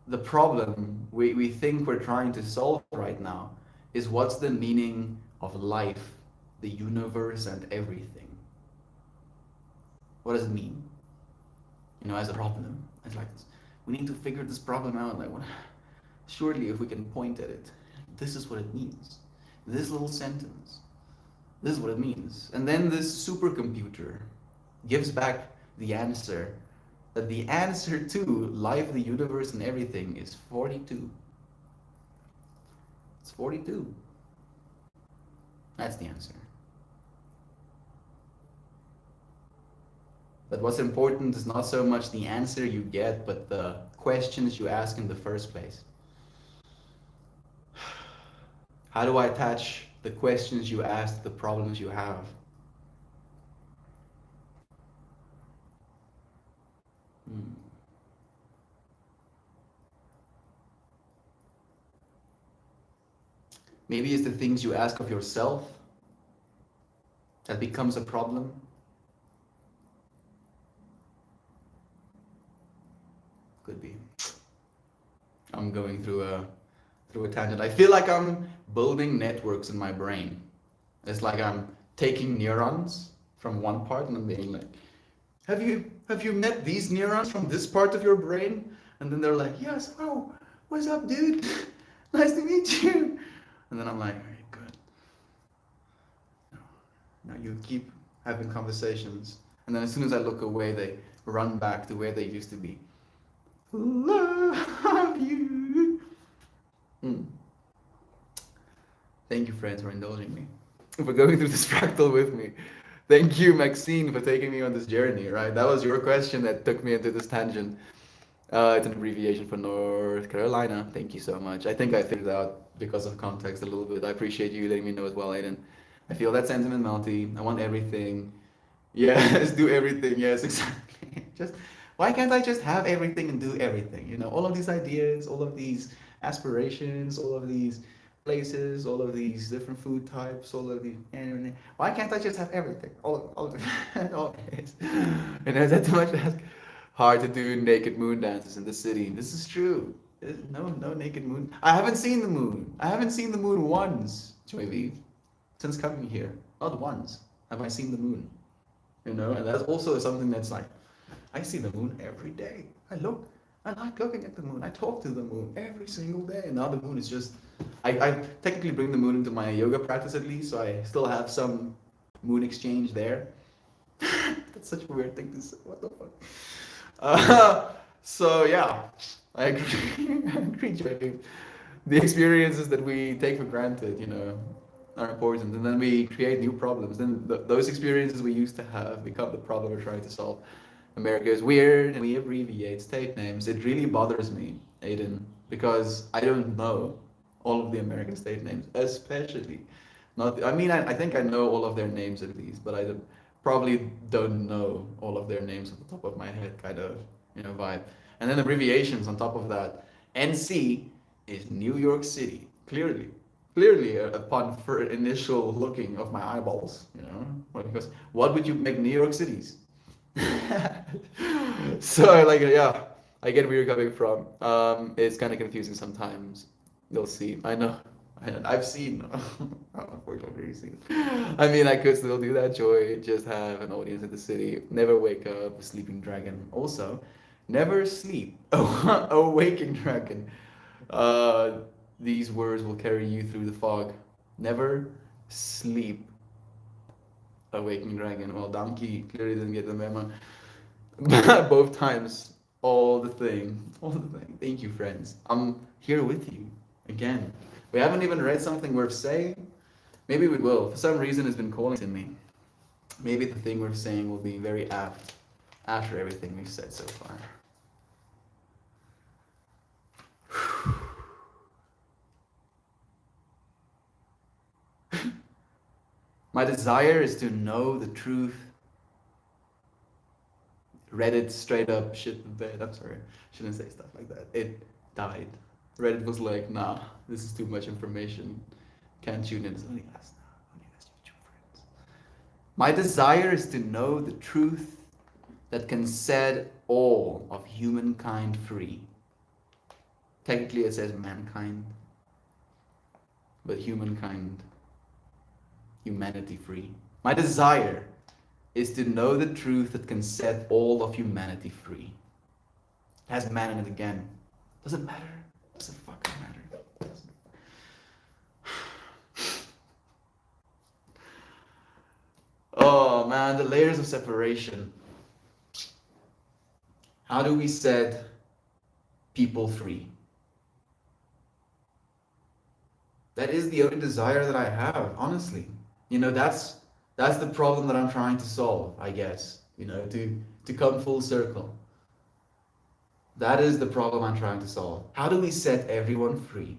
the problem we think we're trying to solve right now is what's the meaning of life, the universe, and everything. What does it mean? As a problem. It's like, we need to figure this problem out. Like, surely if we can point at it, this is what it means. This little sentence, this is what it means. And then this supercomputer gives back the answer, that the answer to life, the universe, and everything is 42. It's 42. That's the answer. But what's important is not so much the answer you get, but the questions you ask in the first place. How do I attach the questions you ask to the problems you have? Maybe it's the things you ask of yourself that becomes a problem. Could be. I'm going through a tangent. I feel like I'm building networks in my brain. It's like I'm taking neurons from one part and I'm being like, have you met these neurons from this part of your brain? And then they're like, yes, oh, what's up, dude? Nice to meet you. And then I'm like, all right, good. Now you keep having conversations. And then as soon as I look away, they run back to where they used to be. Love you. Thank you, friends, for indulging me, for going through this fractal with me. Thank you, Maxine, for taking me on this journey, right? That was your question that took me into this tangent. It's an abbreviation for North Carolina. Thank you so much. I think I figured it out because of context a little bit. I appreciate you letting me know as well, Aiden. I feel that sentiment, Melty. I want everything. Yes, do everything. Yes, exactly. Just why can't I just have everything and do everything? All of these ideas, all of these aspirations, all of these places, all of these different food types, all of these. Why can't I just have everything? All of it. All of it. And is that too much to ask? Hard to do naked moon dances in the city. This is true. No naked moon. I haven't seen the moon. I haven't seen the moon once, Joy, since coming here. Not once have I seen the moon. And that's also something that's like, I see the moon every day. I like looking at the moon. I talk to the moon every single day. And now the moon is just, I technically bring the moon into my yoga practice at least, so I still have some moon exchange there. That's such a weird thing to say. What the fuck? So yeah, I agree. I agree, Joey. The experiences that we take for granted, are important, and then we create new problems. Then those experiences we used to have become the problem we're trying to solve. America is weird, and we abbreviate state names. It really bothers me, Aiden, because I don't know all of the American state names, especially not. I mean, I think I know all of their names at least, but probably don't know all of their names at the top of my head, kind of, vibe. And then abbreviations on top of that. NC is New York City, clearly upon initial looking of my eyeballs, because what would you make New York Cities? So like, yeah, I get where you're coming from. It's kind of confusing sometimes. You'll see. I know. I've seen. Unfortunately, you've seen. I mean, I could still do that, Joy. Just have an audience in the city. Never wake up a sleeping dragon. Also, never sleep. A waking dragon. These words will carry you through the fog. Never sleep. A waking dragon. Well, Donkey clearly didn't get the memo. Both times. All the thing. Thank you, friends. I'm here with you again. We haven't even read something worth saying. Maybe we will. For some reason, it's been calling to me. Maybe the thing we're saying will be very apt after everything we've said so far. My desire is to know the truth. Reddit straight up shit the bed. I'm sorry. Shouldn't say stuff like that. It died. Reddit was like, nah, this is too much information. Can't tune in. It's only us now. Only us YouTube friends. My desire is to know the truth that can set all of humankind free. Technically, it says mankind, but humankind, humanity free. My desire is to know the truth that can set all of humanity free. It has man in it again. Doesn't matter. Doesn't fucking matter. Doesn't. Oh man, the layers of separation. How do we set people free? That is the only desire that I have, honestly. That's the problem that I'm trying to solve, I guess. To come full circle. That is the problem I'm trying to solve. How do we set everyone free?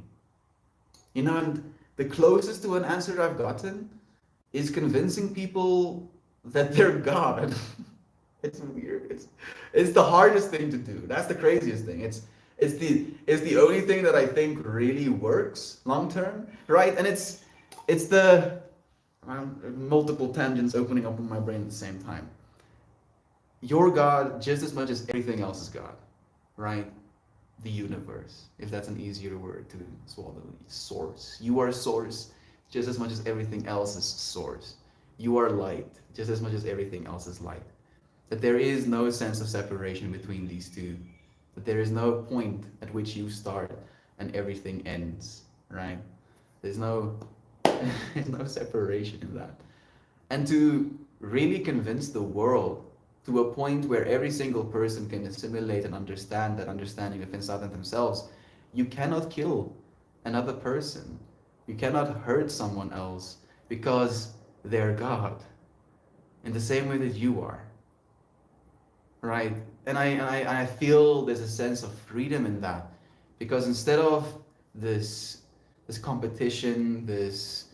And the closest to an answer I've gotten is convincing people that they're God. It's weird. It's the hardest thing to do. That's the craziest thing. It's the only thing that I think really works long term, right? And it's the multiple tangents opening up in my brain at the same time. You're God just as much as everything else is God, right? The universe, if that's an easier word to swallow. Source. You are source just as much as everything else is source. You are light just as much as everything else is light. That there is no sense of separation between these two. That there is no point at which you start and everything ends, right? There's no there's no separation in that. And to really convince the world to a point where every single person can assimilate and understand that understanding of inside of themselves, you cannot kill another person. You cannot hurt someone else because they're God in the same way that you are. Right? And I feel there's a sense of freedom in that. Because instead of this competition, this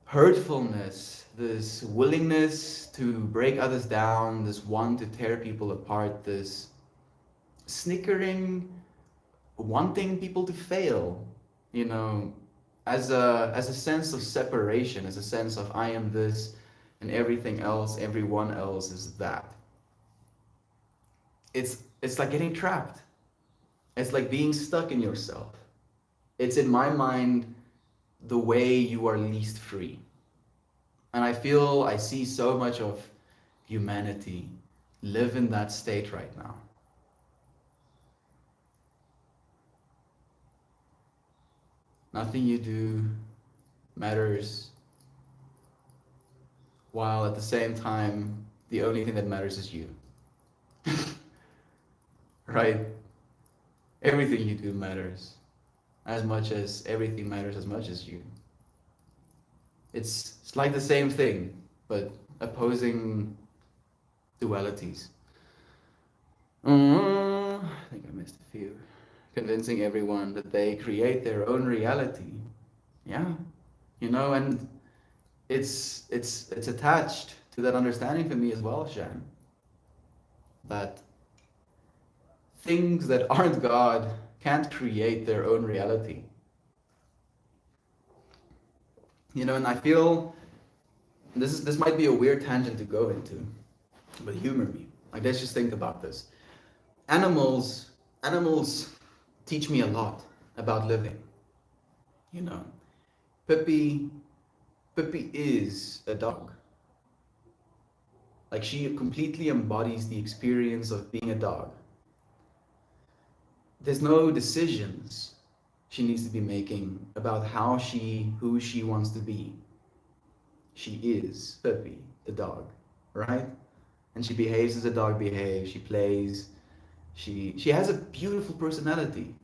hurtfulness, this willingness to break others down, this want to tear people apart, this snickering, wanting people to fail, as a sense of separation, as a sense of I am this and everything else, everyone else is that. It's like getting trapped. It's like being stuck in yourself. It's in my mind the way you are least free. And I see so much of humanity live in that state right now. Nothing you do matters, while at the same time, the only thing that matters is you. Right? Everything you do matters as much as everything matters as much as you. It's like the same thing, but opposing dualities. I think I missed a few. Convincing everyone that they create their own reality. Yeah, and it's attached to that understanding for me as well, Shan. That things that aren't God can't create their own reality. And I feel this might be a weird tangent to go into, but humor me. Like, let's just think about this. Animals teach me a lot about living. Pippi is a dog. Like, she completely embodies the experience of being a dog. There's no decisions she needs to be making about who she wants to be. She is Pippi, the dog, right? And she behaves as a dog behaves. She plays. She has a beautiful personality,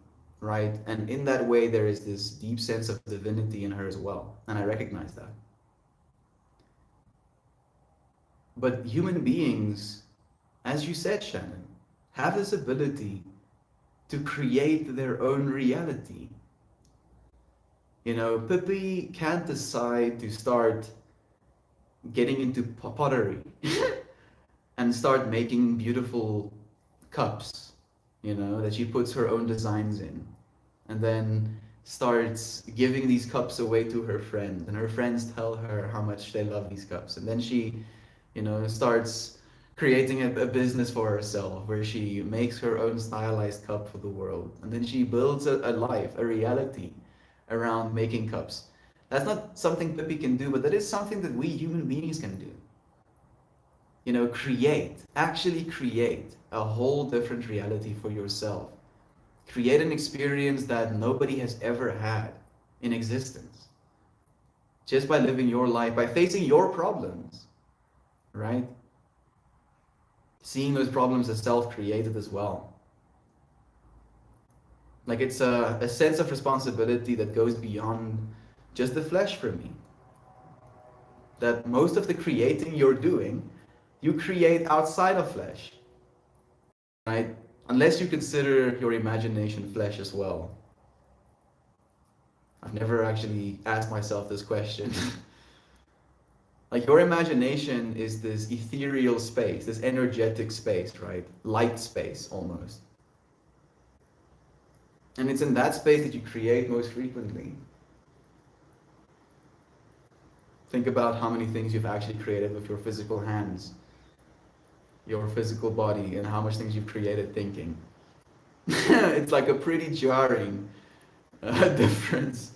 right? And in that way, there is this deep sense of divinity in her as well, and I recognize that. But human beings, as you said, Shannon, have this ability to create their own reality. Pippi can't decide to start getting into pottery and start making beautiful cups, that she puts her own designs in, and then starts giving these cups away to her friends, and her friends tell her how much they love these cups, and then she starts creating a business for herself where she makes her own stylized cup for the world. And then she builds a life, a reality around making cups. That's not something Pippi can do, but that is something that we human beings can do. You know, actually create a whole different reality for yourself. Create an experience that nobody has ever had in existence. Just by living your life, by facing your problems, right? Seeing those problems as self-created as well. Like it's a sense of responsibility that goes beyond just the flesh for me. That most of the creating you're doing, you create outside of flesh, right? Unless you consider your imagination flesh as well. I've never actually asked myself this question. Like your imagination is this ethereal space, this energetic space, right? Light space almost. And it's in that space that you create most frequently. Think about how many things you've actually created with your physical hands, your physical body, and how much things you've created thinking. It's like a pretty jarring difference,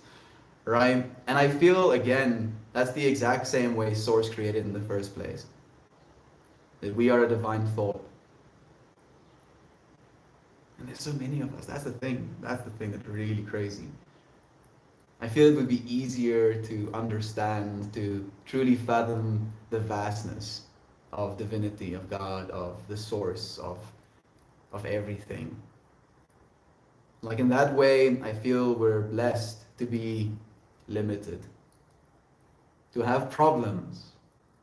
right? And I feel, again, that's the exact same way Source created in the first place. That we are a divine thought. And there's so many of us. That's the thing. That's the thing that's really crazy. I feel it would be easier to understand, to truly fathom the vastness of divinity, of God, of the source, of everything. Like in that way, I feel we're blessed to be limited, to have problems.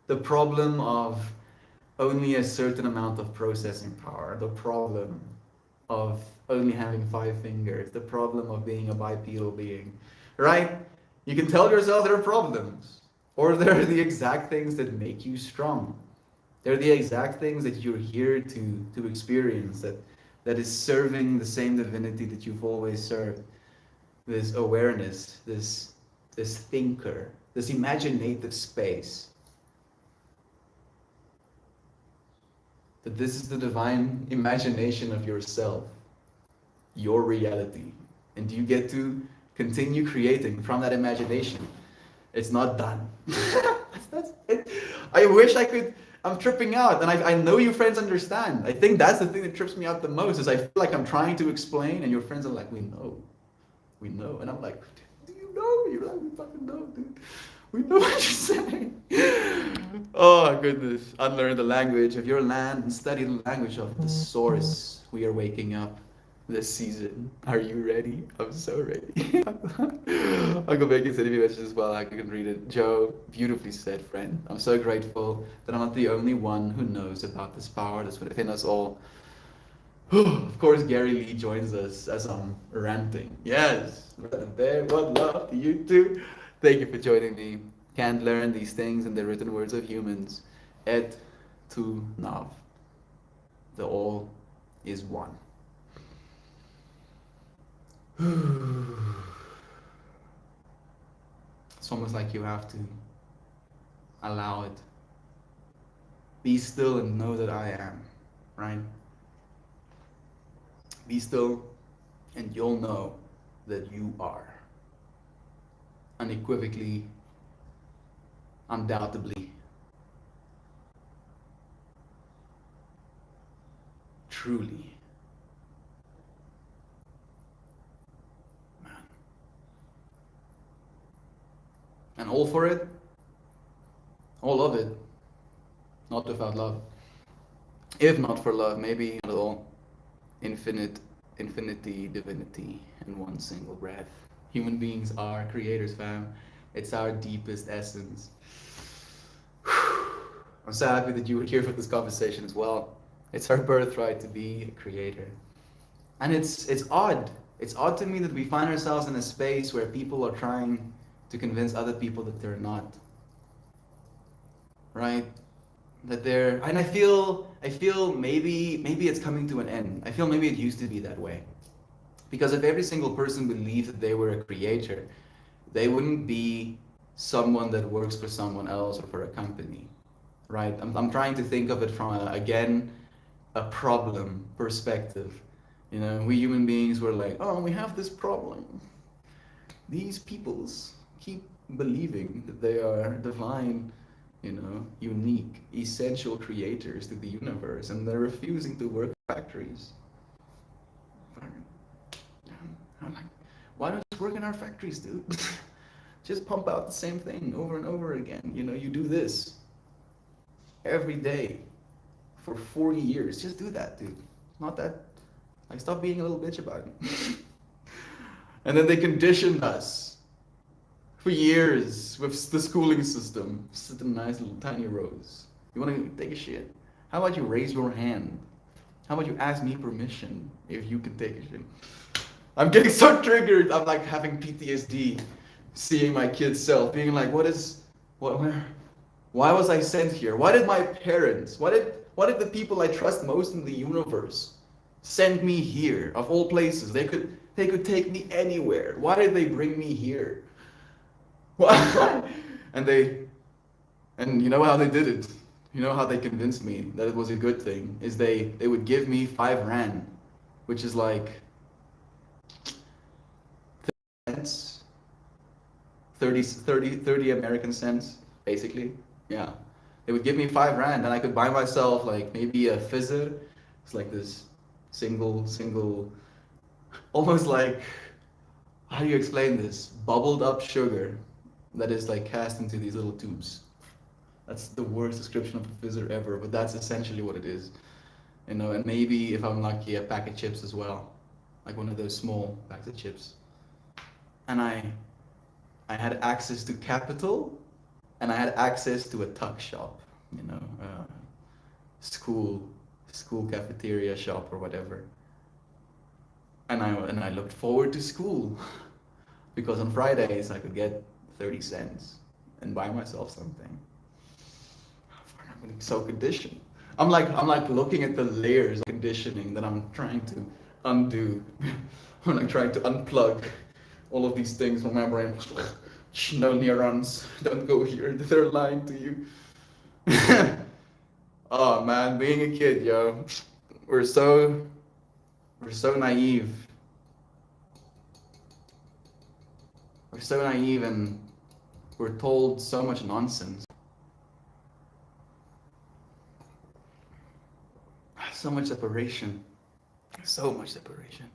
The problem of only a certain amount of processing power, the problem of only having 5 fingers, the problem of being a bipedal being, right? You can tell yourself there are problems, or they're the exact things that make you strong. They're the exact things that you're here to experience, that is serving the same divinity that you've always served. This awareness, this thinker, this imaginative space. That this is the divine imagination of yourself, your reality. And you get to continue creating from that imagination. It's not done. That's it. I wish I could. I'm tripping out, and I know you friends understand. I think that's the thing that trips me out the most, is I feel like I'm trying to explain, and your friends are like, we know. And I'm like, do you know? You're like, we fucking know, dude. We know what you're saying. Oh goodness. Unlearn the language of your land and study the language of the source. We are waking up this season. Are you ready? I'm so ready. I'll go back and send you a message as well. I can read it. Joe, beautifully said, friend. I'm so grateful that I'm not the only one who knows about this power that's within us all. Of course, Gary Lee joins us as I'm ranting. Yes, right there. What love to you too. Thank you for joining me. Can't learn these things in the written words of humans. Et tu nav. The all is one. It's almost like you have to allow it. Be still and know that I am, right? Be still and you'll know that you are. Unequivocally, undoubtedly, truly. Man. And all for it, all of it, not without love. If not for love, maybe not at all. Infinity, divinity in one single breath. Human beings are creators, fam. It's our deepest essence. I'm so happy that you were here for this conversation as well. It's our birthright to be a creator. And it's odd. It's odd to me that we find ourselves in a space where people are trying to convince other people that they're not. Right? That they're, and I feel maybe it's coming to an end. I feel maybe it used to be that way. Because if every single person believed that they were a creator, they wouldn't be someone that works for someone else or for a company. right? I'm trying to think of it from again a problem perspective. You know, we human beings were like, oh, we have this problem. These peoples keep believing that they are divine, you know, unique, essential creators to the universe, and they're refusing to work in factories. I'm like, why don't you work in our factories, dude? Just pump out the same thing over and over again. You know, you do this every day for 40 years. Just do that, dude. Not that, like, stop being a little bitch about it. And then they conditioned us for years with the schooling system. Sit in nice little tiny rows. You want to take a shit? How about you raise your hand? How about you ask me permission if you can take a shit? I'm getting so triggered. I'm like having PTSD, seeing my kid's self, being like, where, why was I sent here? Why did my parents, why did the people I trust most in the universe send me here? Of all places, they could take me anywhere. Why did they bring me here? Why? And and you know how they did it? You know how they convinced me that it was a good thing? Is they would give me 5 rand, which is like cents, 30 American cents, basically. Yeah. They would give me 5 rand and I could buy myself like maybe a fizzer. It's like this single, almost like, how do you explain this? Bubbled up sugar that is like cast into these little tubes. That's the worst description of a fizzer ever, but that's essentially what it is. You know, and maybe if I'm lucky, a pack of chips as well, like one of those small packs of chips. And I had access to capital, and I had access to a tuck shop, you know, school school cafeteria shop or whatever. And I looked forward to school because on Fridays I could get 30 cents and buy myself something. I'm getting so conditioned. I'm like looking at the layers of conditioning that I'm trying to undo. I'm like trying to unplug all of these things from my brain. No neurons, don't go here. They're lying to you. Oh man, being a kid, yo, we're so we're so naive. We're so naive, and we're told so much nonsense. So much separation. So much separation.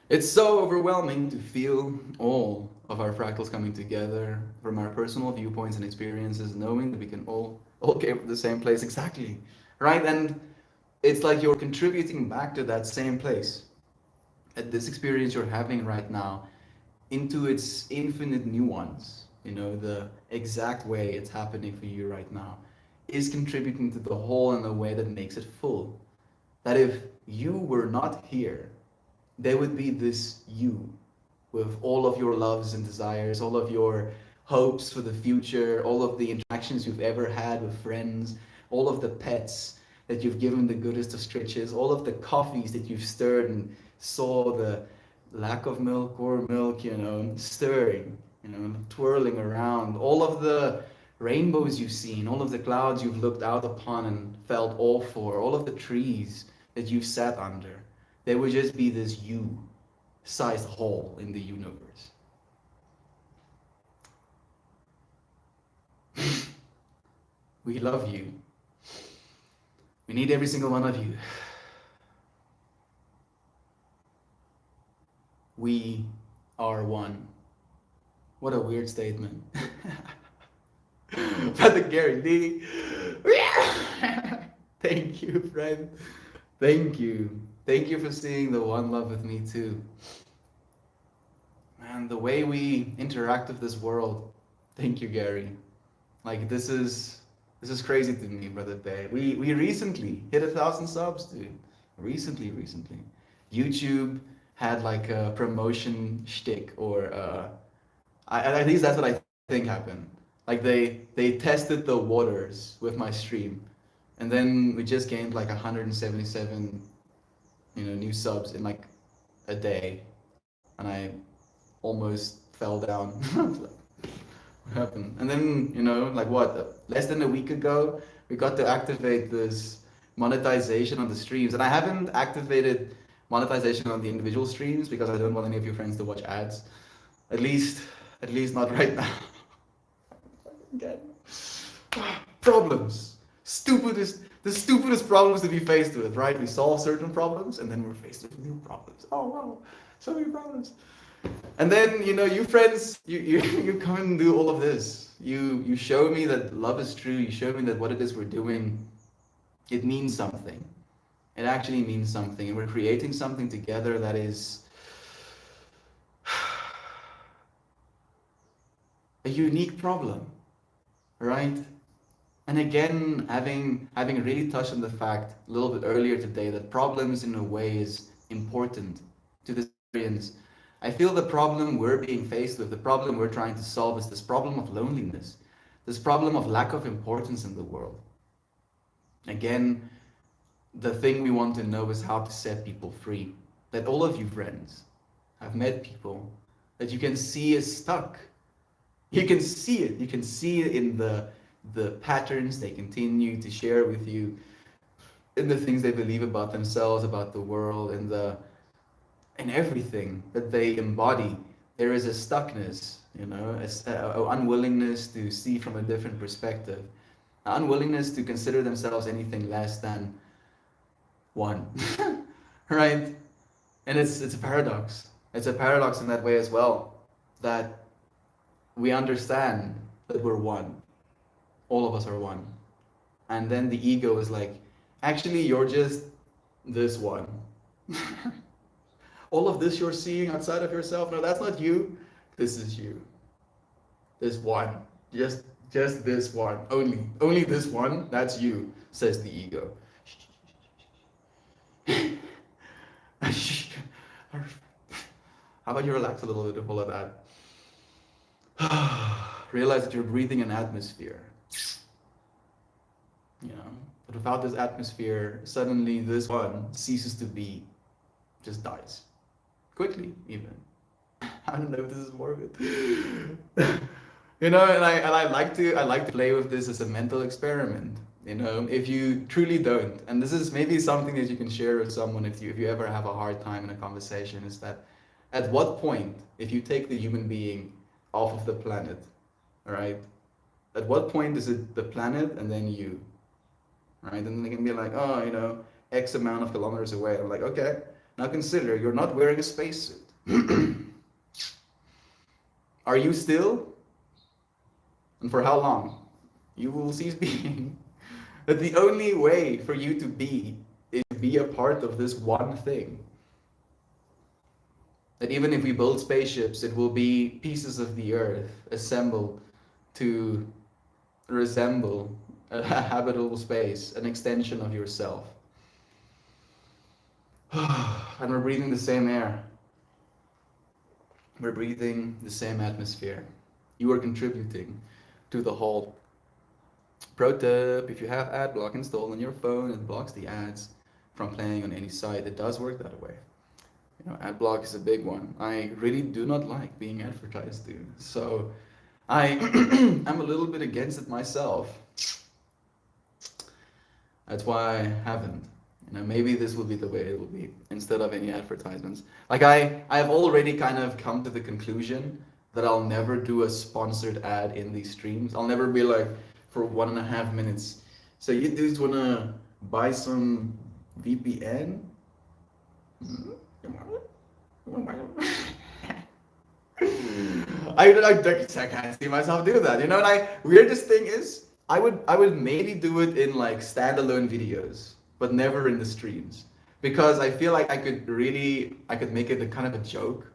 It's so overwhelming to feel all of our fractals coming together from our personal viewpoints and experiences, knowing that we can all came from the same place exactly, right? And it's like you're contributing back to that same place, at this experience you're having right now, into its infinite nuance. You know, the exact way it's happening for you right now is contributing to the whole in a way that makes it full. That if you were not here, there would be this you with all of your loves and desires, all of your hopes for the future, all of the interactions you've ever had with friends, all of the pets that you've given the goodest of stretches, all of the coffees that you've stirred and saw the lack of milk or milk, you know, stirring, you know, twirling around, all of the rainbows you've seen, all of the clouds you've looked out upon and felt awe for, all of the trees that you've sat under. There would just be this you sized hole in the universe. We love you. We need every single one of you. We are one. What a weird statement. Brother Gary D. Thank you, friend. Thank you. Thank you for seeing the one love with me too. Man, the way we interact with this world. Thank you, Gary. Like this is crazy to me, brother Bay. We recently hit 1,000 subs, dude. Recently. YouTube had like a promotion shtick, or at least that's what I think happened. Like they tested the waters with my stream, and then we just gained like 177, you know, new subs in like a day, and I almost fell down. I was like, what happened? And then, you know, like what, less than a week ago, We got to activate this monetization on the streams. And I haven't activated monetization on the individual streams because I don't want any of your friends to watch ads. At least, at least not right now. Again. Problems. The stupidest problems to be faced with, right? We solve certain problems and then we're faced with new problems. Oh wow, so many problems. And then, you friends, you come and do all of this. You show me that love is true. You show me that what it is we're doing, it means something. It actually means something. And we're creating something together that is a unique problem, right? And again, having really touched on the fact a little bit earlier today that problems in a way is important to this experience. I feel the problem we're being faced with, the problem we're trying to solve is this problem of loneliness, this problem of lack of importance in the world. Again, the thing we want to know is how to set people free. That all of you friends have met people that you can see is stuck. You can see it. You can see it in the patterns they continue to share with you, in the things they believe about themselves, about the world, in everything that they embody. There is a stuckness, a unwillingness to see from a different perspective, an unwillingness to consider themselves anything less than one, right? And it's a paradox. It's a paradox in that way as well, that we understand that we're one. All of us are one. And then the ego is like, actually, you're just this one. All of this you're seeing outside of yourself, no, that's not you. This is you. This one. Just this one. Only this one. That's you, says the ego. How about you relax a little bit of all of that? Realize that you're breathing an atmosphere. But without this atmosphere, suddenly this one ceases to be, just dies. Quickly, even. I don't know if this is morbid. And I like to play with this as a mental experiment. If you truly don't, and this is maybe something that you can share with someone if you ever have a hard time in a conversation, is that at what point, if you take the human being off of the planet, all right, at what point is it the planet and then you, right? And they can be like, oh, X amount of kilometers away. I'm like, okay, now consider you're not wearing a spacesuit. Are you still? And for how long? You will cease being. That the only way for you to be is to be a part of this one thing. That even if we build spaceships, it will be pieces of the earth assembled to resemble a habitable space, an extension of yourself. And we're breathing the same air. We're breathing the same atmosphere. You are contributing to the whole. Pro tip, if you have AdBlock installed on your phone, it blocks the ads from playing on any site. It does work that way. AdBlock is a big one. I really do not like being advertised to. So I'm a little bit against it myself. That's why I haven't. Maybe this will be the way it will be instead of any advertisements. Like I have already kind of come to the conclusion that I'll never do a sponsored ad in these streams. I'll never be like, for 1.5 minutes. So you dudes wanna buy some VPN? I can't see myself do that. And weirdest thing is, I would maybe do it in like standalone videos, but never in the streams. Because I feel like I could make it a kind of a joke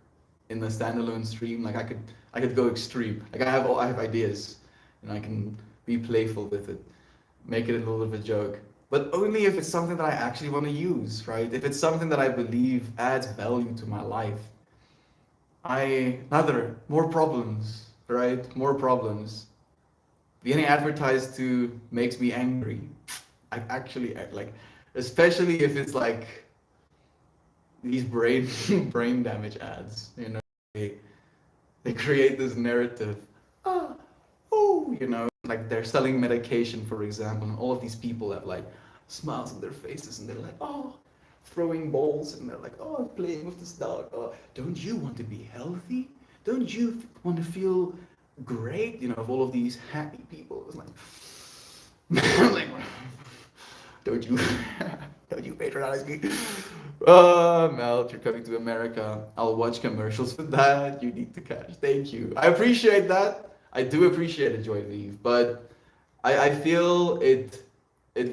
in the standalone stream. Like I could go extreme. Like I have ideas and I can be playful with it, make it a little bit of a joke. But only if it's something that I actually want to use, right? If it's something that I believe adds value to my life. More problems, right? More problems. Getting advertised to makes me angry. I actually like, especially if it's like these brain damage ads. They create this narrative. Oh, like they're selling medication, for example, and all of these people have like smiles on their faces, and they're like, oh, throwing balls, and they're like, oh, playing with this dog. Oh, don't you want to be healthy? Don't you want to feel great? You know, of all of these happy people, it's like, like, don't you, don't you patronize me? Oh, Mel, you're coming to America. I'll watch commercials for that. You need to catch. Thank you. I appreciate that. I do appreciate it, Joy Leave, but I feel it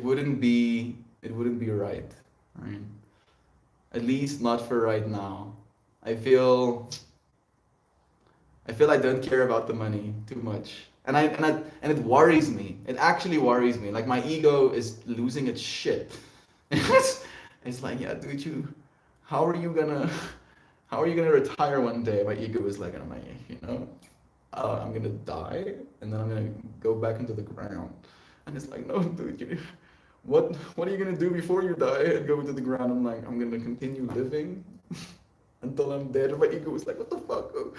wouldn't be right, right? At least not for right now. I feel I don't care about the money too much. And it worries me. It actually worries me. Like my ego is losing its shit. It's like, yeah, dude, how are you gonna how are you gonna retire one day? My ego is like, I'm like, you know, I'm gonna die and then I'm gonna go back into the ground. And it's like, no, dude, what are you gonna do before you die and go into the ground? I'm like, I'm gonna continue living until I'm dead. And my ego is like, what the fuck? Oh,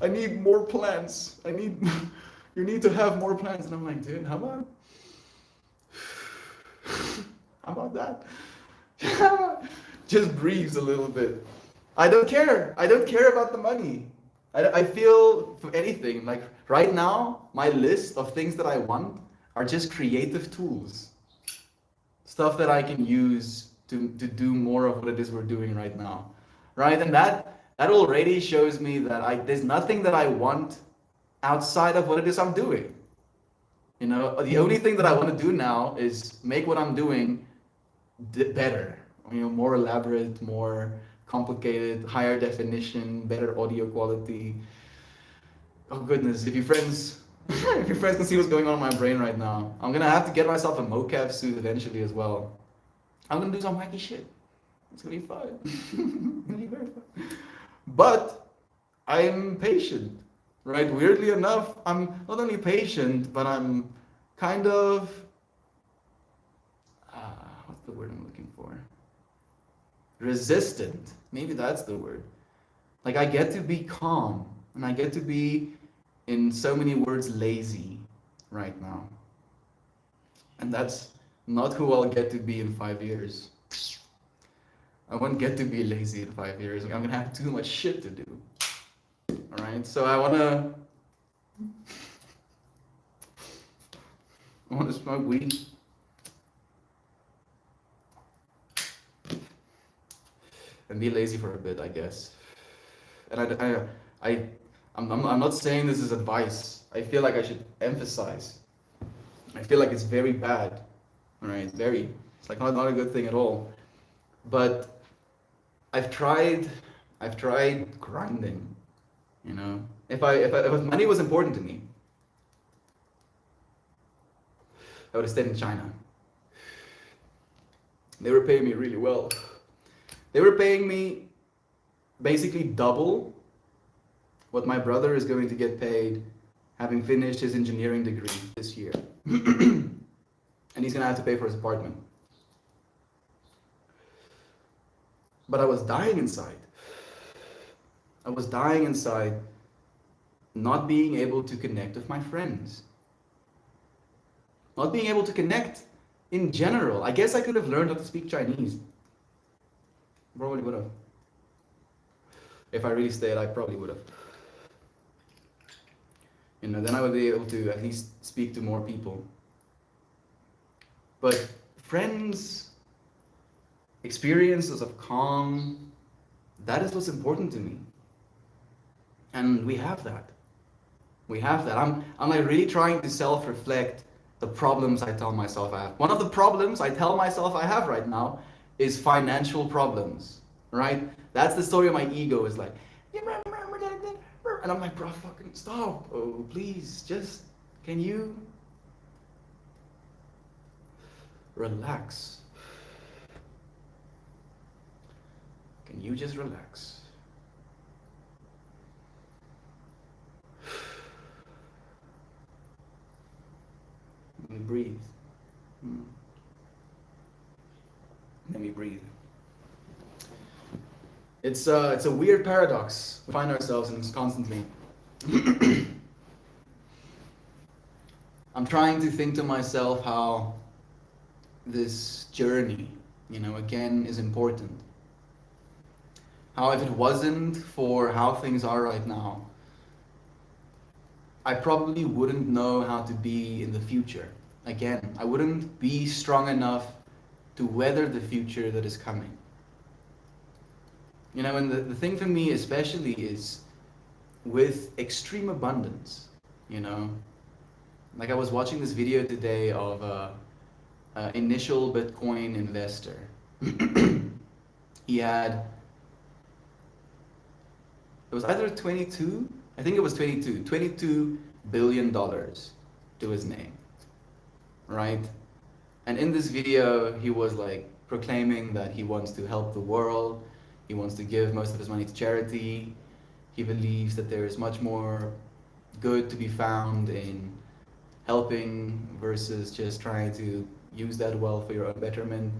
I need more plans. You need to have more plans. And I'm like, dude, how about that? Just breathe a little bit. I don't care. I don't care about the money. I feel for anything. Like right now, my list of things that I want are just creative tools. Stuff that I can use to do more of what it is we're doing right now. Right? And that already shows me that there's nothing that I want outside of what it is I'm doing. You know, the only thing that I want to do now is make what I'm doing better. You know, more elaborate, more complicated, higher definition, better audio quality. Oh goodness, if your friends if your friends can see what's going on in my brain right now, I'm gonna have to get myself a mocap suit eventually as well. I'm gonna do some wacky shit. It's gonna be fun. It's gonna be very fun. But I'm patient, right? Weirdly enough, I'm not only patient, but I'm kind of what's the word I'm looking for? Resistant. Maybe that's the word. Like I get to be calm and I get to be, in so many words, lazy right now. And that's not who I'll get to be in 5 years. I won't get to be lazy in 5 years. I'm gonna have too much shit to do. All right, so I wanna smoke weed. And be lazy for a bit, I guess. And I'm not saying this is advice. I feel like I should emphasize. I feel like it's very bad. All right, very. It's like not a good thing at all. But I've tried grinding. You know, if money was important to me, I would have stayed in China. They were paying me really well. They were paying me basically double what my brother is going to get paid having finished his engineering degree this year. And he's going to have to pay for his apartment. But I was dying inside. I was dying inside, not being able to connect with my friends. Not being able to connect in general. I guess I could have learned how to speak Chinese. Probably would have. If I really stayed, I probably would have. You know, then I would be able to at least speak to more people. But friends, experiences of calm, that is what's important to me. And we have that. We have that. I'm like really trying to self-reflect the problems I tell myself I have. One of the problems I tell myself I have right now is financial problems, right? That's the story of my ego, is like, and I'm like, bro, fucking stop. Oh, please, just, can you relax? Can you just relax? Let me breathe. Let me breathe. It's a weird paradox we find ourselves in constantly. I'm trying to think to myself how this journey, again, is important. How if it wasn't for how things are right now, I probably wouldn't know how to be in the future. Again, I wouldn't be strong enough to weather the future that is coming. And the thing for me especially is with extreme abundance, you know. Like I was watching this video today of a initial Bitcoin investor. He had, it was either 22, I think it was 22 billion dollars to his name, right? And in this video, he was like proclaiming that he wants to help the world, he wants to give most of his money to charity, he believes that there is much more good to be found in helping versus just trying to use that wealth for your own betterment.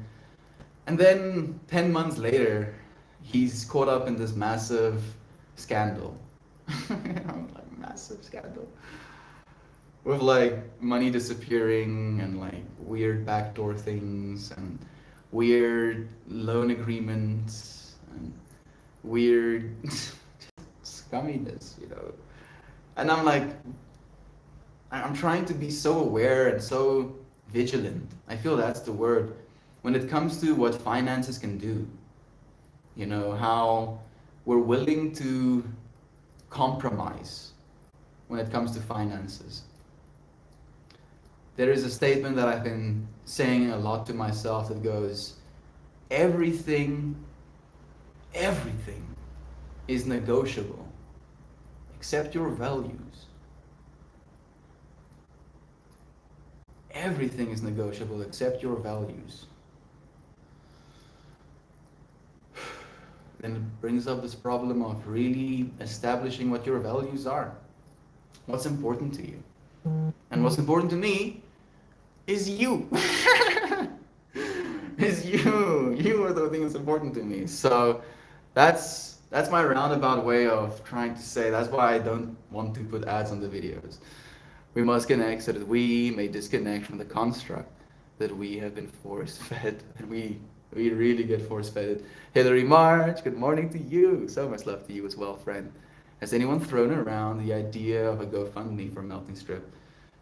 And then 10 months later, he's caught up in this massive scandal. Like massive scandal. With like money disappearing and like weird backdoor things and weird loan agreements and weird scumminess. And I'm like, I'm trying to be so aware and so vigilant. I feel that's the word. When it comes to what finances can do, how we're willing to compromise when it comes to finances. There is a statement that I've been saying a lot to myself that goes, everything is negotiable except your values. Everything is negotiable except your values. Then it brings up this problem of really establishing what your values are. What's important to you? And what's important to me is you. Is you. You are the thing that's important to me. So that's my roundabout way of trying to say that's why I don't want to put ads on the videos. We must connect so that we may disconnect from the construct that we have been force-fed, and we really get force-fed. Hillary March, good morning to you. So much love to you as well, friend. Has anyone thrown around the idea of a GoFundMe for Melting Strip?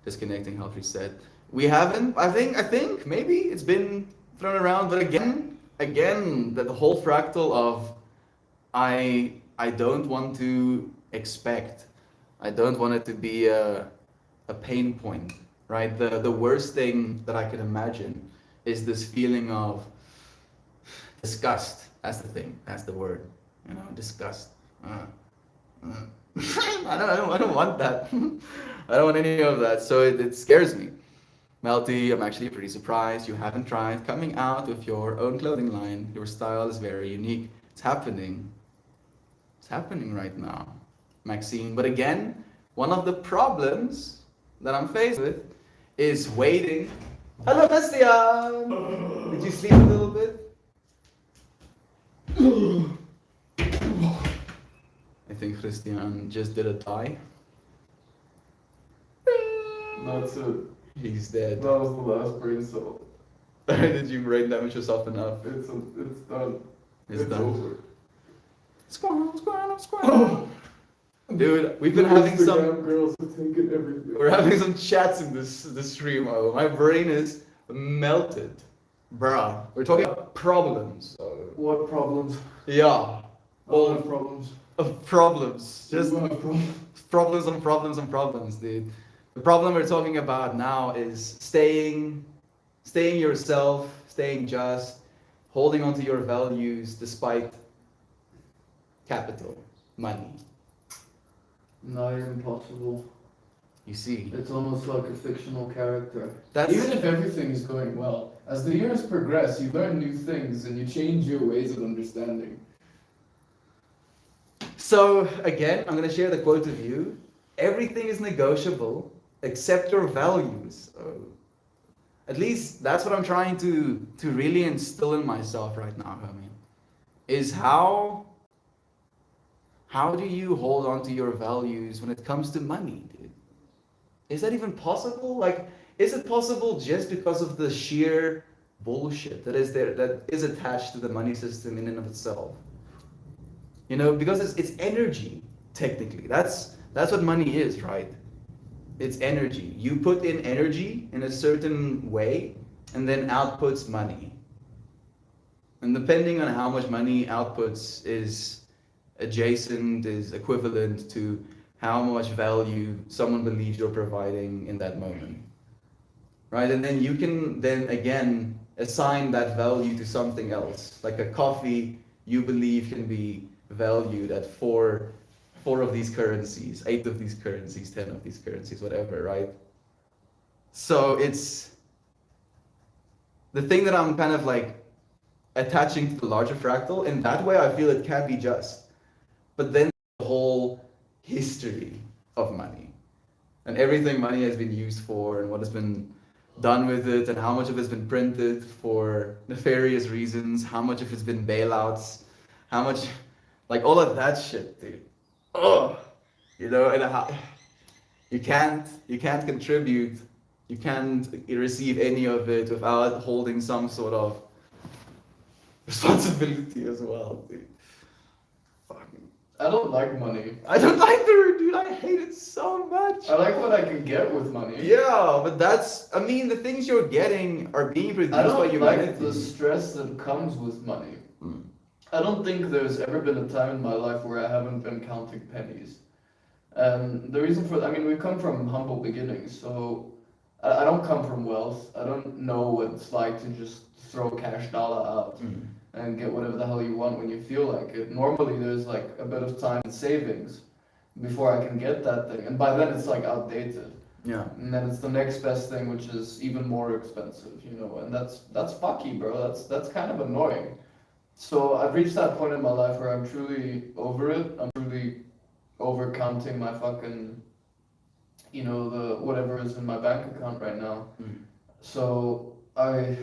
Disconnecting Health Reset. We haven't. I think maybe it's been thrown around, but again, that the whole fractal of I don't want to expect. I don't want it to be a pain point, right? The worst thing that I could imagine is this feeling of disgust. That's the thing. That's the word. Disgust. I don't want that. I don't want any of that. So it scares me. Melty, I'm actually pretty surprised you haven't tried coming out with your own clothing line. Your style is very unique. It's happening. It's happening right now, Maxine. But again, one of the problems that I'm faced with is waiting. Hello, Christian! Did you sleep a little bit? I think Christian just did a die. That's it. He's dead. That was the last brain cell. Did you brain damage yourself enough? It's done. It's done. Over. Squirrel. Dude, we've been having some. Girls are taking everything. We're having some chats in this stream. Oh, my brain is melted, bruh. We're talking about problems. What problems? Yeah, All the problems. problems. Just Problems. problems on problems on problems, dude. The problem we're talking about now is staying yourself, staying just, holding on to your values despite capital, money. Nigh impossible. You see, It's almost like a fictional character. That's- Even if everything is going well, as the years progress, you learn new things and you change your ways of understanding. so again, I'm gonna share the quote of you. Everything is negotiable except your values. At least that's what I'm trying to really instill in myself right now, homie. Is how do you hold on to your values when it comes to money, dude? is that even possible? Like, is it possible just because of the sheer bullshit that is there, that is attached to the money system in and of itself? You know, because it's energy, technically. That's what money is, right? It's energy. You put in energy in a certain way, and then outputs money. And depending on how much money outputs is adjacent, is equivalent to how much value someone believes you're providing in that moment. Right? And then you can then again assign that value to something else. Like a coffee you believe can be valued at four of these currencies, 8 of these currencies, 10 of these currencies, whatever, right? So it's the thing that I'm kind of like attaching to the larger fractal. In that way, I feel it can be just. But then the whole history of money and everything money has been used for and what has been done with it and how much of it's been printed for nefarious reasons, how much of it's been bailouts, how much, like all of that shit, dude. Oh, you know, and how you can't contribute, you can't receive any of it without holding some sort of responsibility as well, dude. Fucking. I don't like money. I don't either, dude. I hate it so much. I like what I can get with money. Yeah, but that's, I mean, the things you're getting are being produced I by don't humanity. like the stress that comes with money. Mm. I don't think there's ever been a time in my life where I haven't been counting pennies. And the reason for that, I mean, we come from humble beginnings, so I don't come from wealth. I don't know what it's like to just throw cash dollar out Mm. and get whatever the hell you want when you feel like it. Normally, there's like a bit of time and savings before I can get that thing, and by then it's like outdated. Yeah. And then it's the next best thing, which is even more expensive, you know, and that's fucky, bro. That's kind of annoying. So I've reached that point in my life where I'm truly over it. I'm truly over counting my fucking, you know, the whatever is in my bank account right now. Mm. So I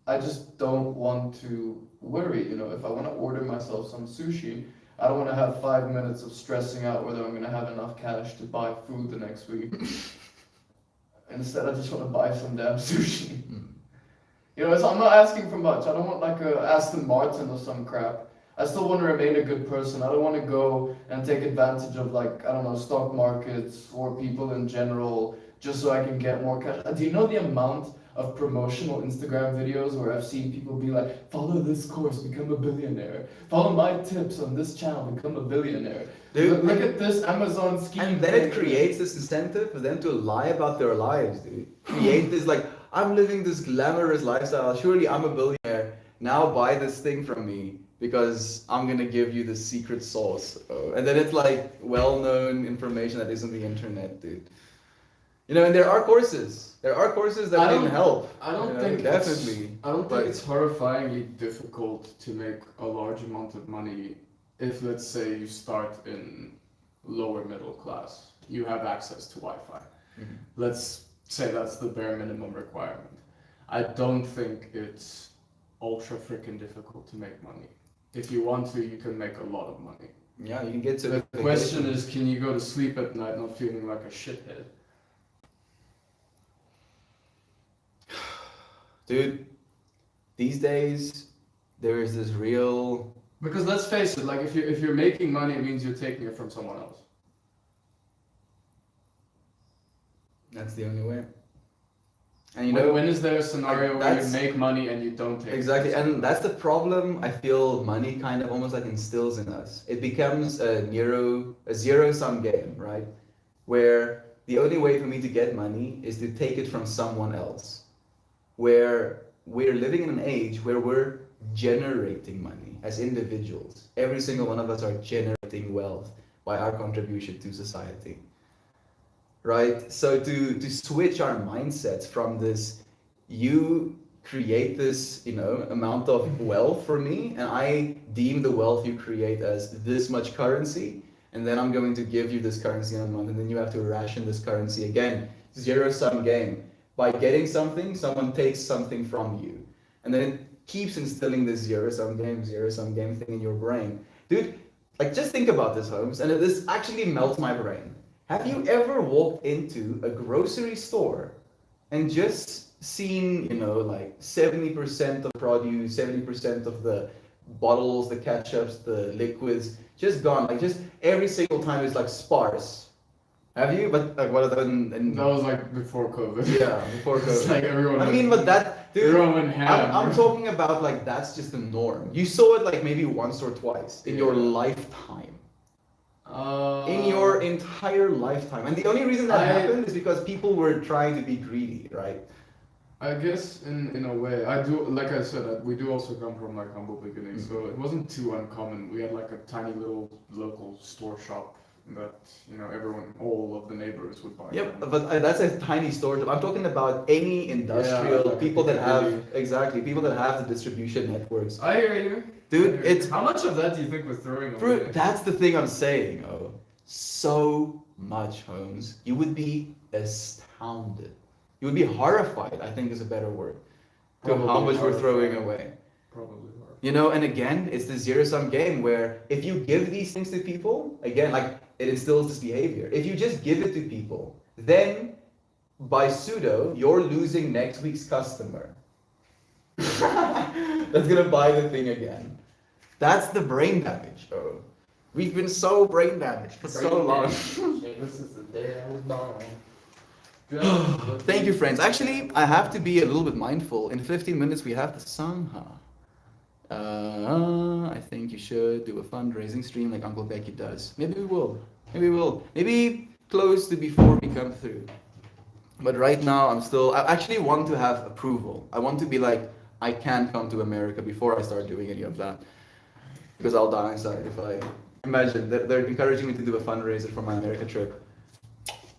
just don't want to worry, you know, if I want to order myself some sushi, I don't want to have 5 minutes of stressing out whether I'm going to have enough cash to buy food the next week. Instead, I just want to buy some damn sushi. Mm. You know, I'm not asking for much. I don't want like a Aston Martin or some crap. I still want to remain a good person. I don't want to go and take advantage of like, I don't know, stock markets or people in general just so I can get more cash. Do you know the amount of promotional Instagram videos where I've seen people be like, follow this course, become a billionaire. Follow my tips on this channel, become a billionaire. Dude, Look at this Amazon scheme. and then it creates this incentive for them to lie about their lives, dude. Create this like, I'm living this glamorous lifestyle. Surely I'm a billionaire. Now buy this thing from me because I'm gonna give you the secret sauce. Oh, and then it's like well-known information that isn't the internet, dude. You know, and there are courses. There are courses that can help. I don't you know, think definitely. I don't But- think it's horrifyingly difficult to make a large amount of money if, let's say, you start in lower middle class. You have access to Wi-Fi. Mhm. Let's say that's the bare minimum requirement. I don't think it's ultra freaking difficult to make money. If you want to, you can make a lot of money. Yeah, you can get to The question is, can you go to sleep at night not feeling like a shithead? Dude, these days there is this real. Because let's face it, like if you're making money, it means you're taking it from someone else. That's the only way. And you When- know, when is there a scenario like, where you that's- make money and you don't take exactly, it from and someone that's the problem I feel money kind of almost like instills in us. It becomes a zero-sum game, right? Where the only way for me to get money is to take it from someone else. Where we're living in an age where we're generating money as individuals. Every single one of us are generating wealth by our contribution to society. Right? So to switch our mindsets from this, you create this, you know, amount of wealth for me, and I deem the wealth you create as this much currency, and then I'm going to give you this currency in a month, and then you have to ration this currency again. Zero-sum game. By getting something, someone takes something from you. And then it keeps instilling this zero-sum game thing in your brain. Dude, like just think about this, Holmes, and this actually melts my brain. Have you ever walked into a grocery store and just seen, like 70% of produce, 70% of the bottles, the ketchups, the liquids, just gone. Like just every single time it's like sparse. Have you? But like what other than That was like before COVID. yeah, before It's COVID. like everyone. I mean, but that dude, everyone went ham. I'm talking about like that's just the norm. You saw it like maybe once or twice in your Yeah. lifetime. In your entire lifetime. And the only reason that I- happened is because people were trying to be greedy, right? I guess in a way, I do, like I said, we do also come from like humble beginnings, so it wasn't too uncommon. We had like a tiny little local store shop that, everyone, all of the neighbors would buy. Yep, from. but that's a tiny store. I'm talking about any industrial like people that Piccadilly. have exactly people that have the distribution networks. I hear you. Dude, I hear you. it's How much of that do you think we're throwing away? Bro, that's the thing I'm saying. Oh, so much, Holmes. You would be astounded. You would be horrified, I think is a better word, to how Probably much we're throwing horrified. away. Probably hard. And again, it's the zero-sum game where if you give these things to people, again, like it instills this behavior. If you just give it to people, then by pseudo, you're losing next week's customer. That's gonna buy the thing again. That's the brain damage. Oh, we've been so brain damaged for so long. This is the day I was born. Thank you, friends. Actually, I have to be a little bit mindful. In 15 minutes, we have the Sangha. I think you should do a fundraising stream like Uncle Becky does. Maybe we will. Maybe we will. Maybe close to before we come through. But right now, I actually want to have approval. I want to be like, I can't come to America before I start doing any of that. Because I'll die inside if I imagine that they're encouraging me to do a fundraiser for my America trip.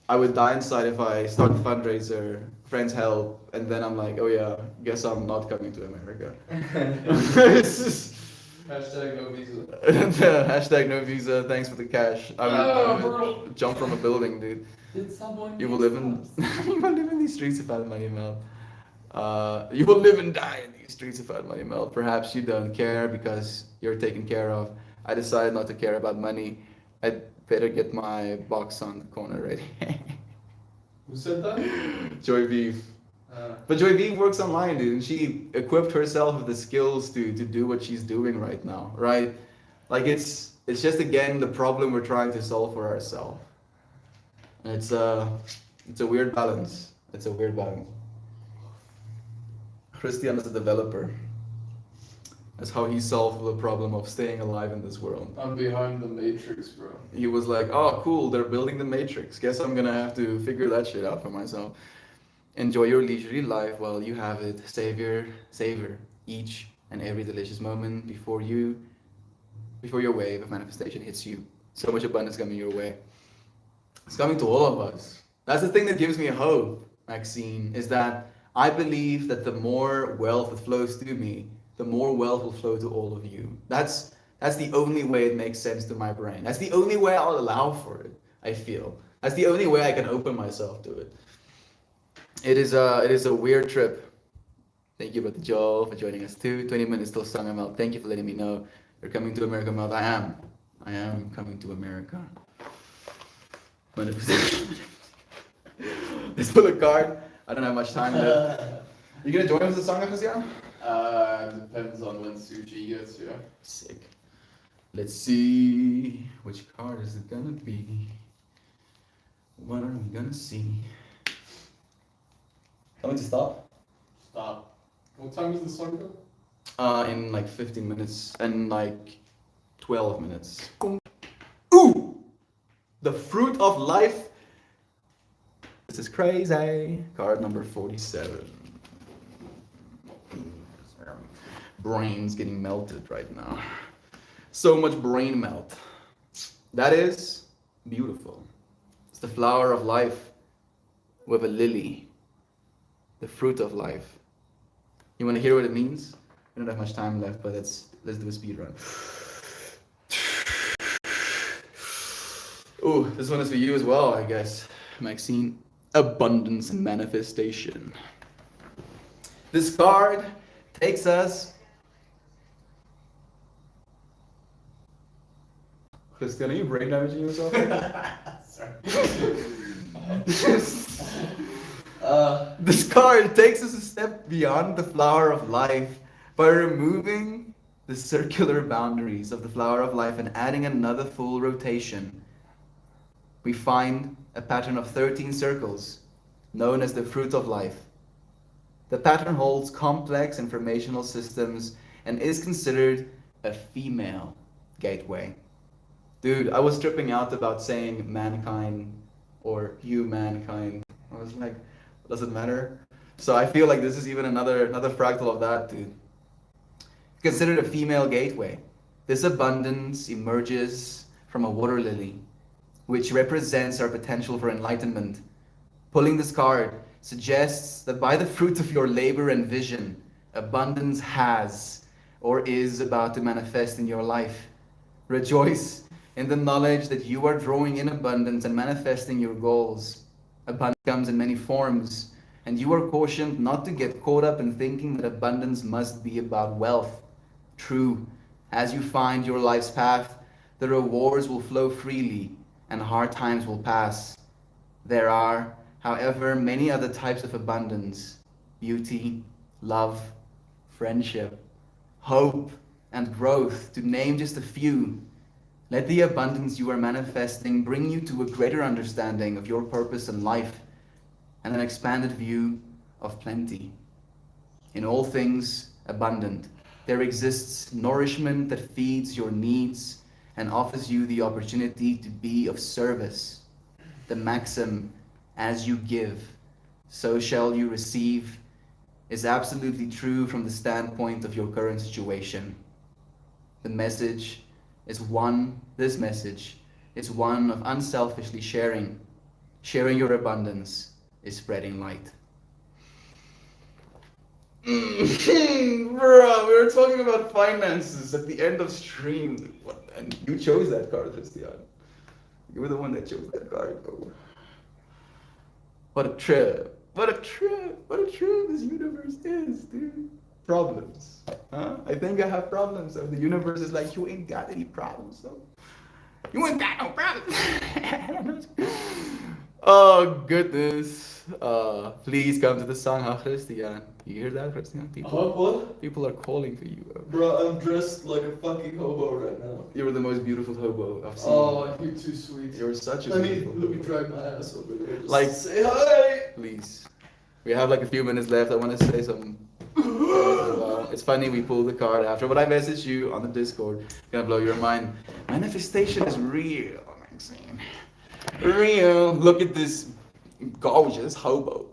I would die inside if I start the fundraiser, friends help, and then I'm like, oh yeah, guess I'm not coming to America. Hashtag no visa. Hashtag no visa, thanks for the cash. I would jump from a building, dude. Did someone? You will live in you will live in these streets if I had money melt. You will live and die in these streets if I had money melt. Perhaps you don't care because you're taken care of. I decided not to care about money. I'd better get my box on the corner ready. Who said that? Joy V. But Joy V works online, dude, and she equipped herself with the skills to do what she's doing right now, right? Like it's just again the problem we're trying to solve for ourselves. It's a weird balance. It's a weird balance. Christian is a developer. That's how he solved the problem of staying alive in this world. I'm behind the matrix, bro. He was like, oh cool, they're building the Matrix. Guess I'm gonna have to figure that shit out for myself. Enjoy your leisurely life while you have it. Savor each and every delicious moment before your wave of manifestation hits you. So much abundance coming your way. It's coming to all of us. That's the thing that gives me hope, Maxine, is that I believe that the more wealth that flows through me, the more wealth will flow to all of you. That's the only way it makes sense to my brain. That's the only way I'll allow for it, I feel. That's the only way I can open myself to it. It is a weird trip. Thank you, Brother Joel, for joining us too. 20 minutes till Sangamel. Thank you for letting me know you're coming to America, Mel. I am coming to America. 100%. Let's pull a card. I don't have much time left. You gonna join us at Sangha, Christian? Depends on when Suji gets here. Sick. Let's see. Which card is it gonna be? What are we gonna see? Tell me to stop. Stop. What time is the song go? In like 15 minutes and like 12 minutes. Ooh! The fruit of life. This is crazy. Card number 47. Brain's getting melted right now. So much brain melt. That is beautiful. It's the flower of life with a lily. The fruit of life. You want to hear what it means? We don't have much time left, but let's do a speed run. Ooh, this one is for you as well, I guess, Maxine. Abundance and manifestation. This card takes us. Christian, are you brain damaging yourself? This card takes us a step beyond the flower of life by removing the circular boundaries of the flower of life and adding another full rotation. We find a pattern of 13 circles, known as the fruit of life. The pattern holds complex informational systems and is considered a female gateway. Dude, I was tripping out about saying mankind or humankind. I was like, does it matter? So I feel like this is even another fractal of that, dude. Considered a female gateway. This abundance emerges from a water lily, which represents our potential for enlightenment. Pulling this card suggests that by the fruit of your labor and vision, abundance has or is about to manifest in your life. Rejoice in the knowledge that you are drawing in abundance and manifesting your goals. Abundance comes in many forms, and you are cautioned not to get caught up in thinking that abundance must be about wealth. True, as you find your life's path, the rewards will flow freely and hard times will pass. There are, however, many other types of abundance: beauty, love, friendship, hope, and growth, to name just a few. Let the abundance you are manifesting bring you to a greater understanding of your purpose in life and an expanded view of plenty. In all things abundant, there exists nourishment that feeds your needs and offers you the opportunity to be of service. The maxim, as you give, so shall you receive, is absolutely true from the standpoint of your current situation. This message is one of unselfishly sharing. Sharing your abundance is spreading light. Bro, we were talking about finances at the end of stream. And you chose that card, Christian. You were the one that chose that card, bro. What a trip. What a trip this universe is, dude. Problems. Huh? I think I have problems. So the universe is like, you ain't got any problems, so you ain't got no problems. Oh goodness. Please come to the Sangha, Christian. You hear that, Christian? People are calling for you. Bro, I'm dressed like a fucking hobo right now. You're the most beautiful hobo I've seen. Oh, you're too sweet. You're such a Let beautiful me hobo. drag my ass over there. Just Like, say hi. please. We have like a few minutes left. I want to say some. It's funny we pulled the card after, but I messaged you on the Discord. Gonna blow your mind. Manifestation is real, Maxine. Real. Look at this gorgeous hobo.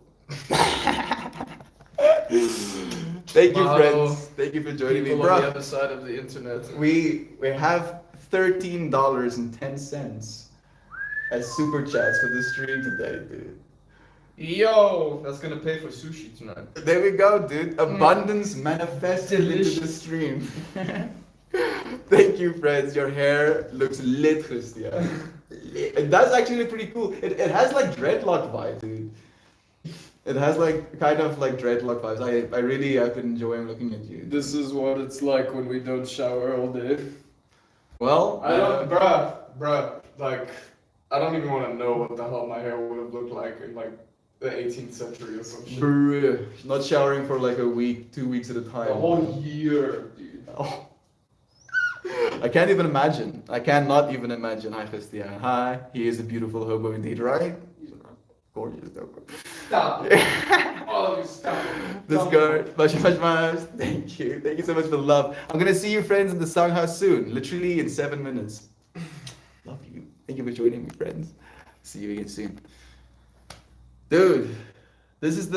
Thank you, Wow. friends. Thank you for joining me, People bro. on the other side of the internet. We have $13.10 as super chats for this stream today, dude. Yo, that's gonna pay for sushi tonight. There we go, dude. Abundance manifested into the Delicious. stream. Thank you, friends. Your hair looks lit, Christian. And that's actually pretty cool. It has like dreadlock vibe, dude. It has like kind of like dreadlock vibes. I really have been enjoying looking at you. This is what it's like when we don't shower all day. Well, I don't, bruh, like, I don't even want to know what the hell my hair would have looked like in like the 18th century or some shit. bruh, not showering for like a week, 2 weeks at a time. A whole year, dude. Oh. I can't even imagine. I cannot even imagine. Hi, Christian. Hi. He is a beautiful hobo indeed, right? He's a gorgeous hobo. Stop it. All of you, stop it. This Stop guy, it. much Thank you. Thank you so much for the love. I'm gonna see you friends in the Sangha soon. Literally in 7 minutes. Love you. Thank you for joining me, friends. See you again soon. Dude, this is the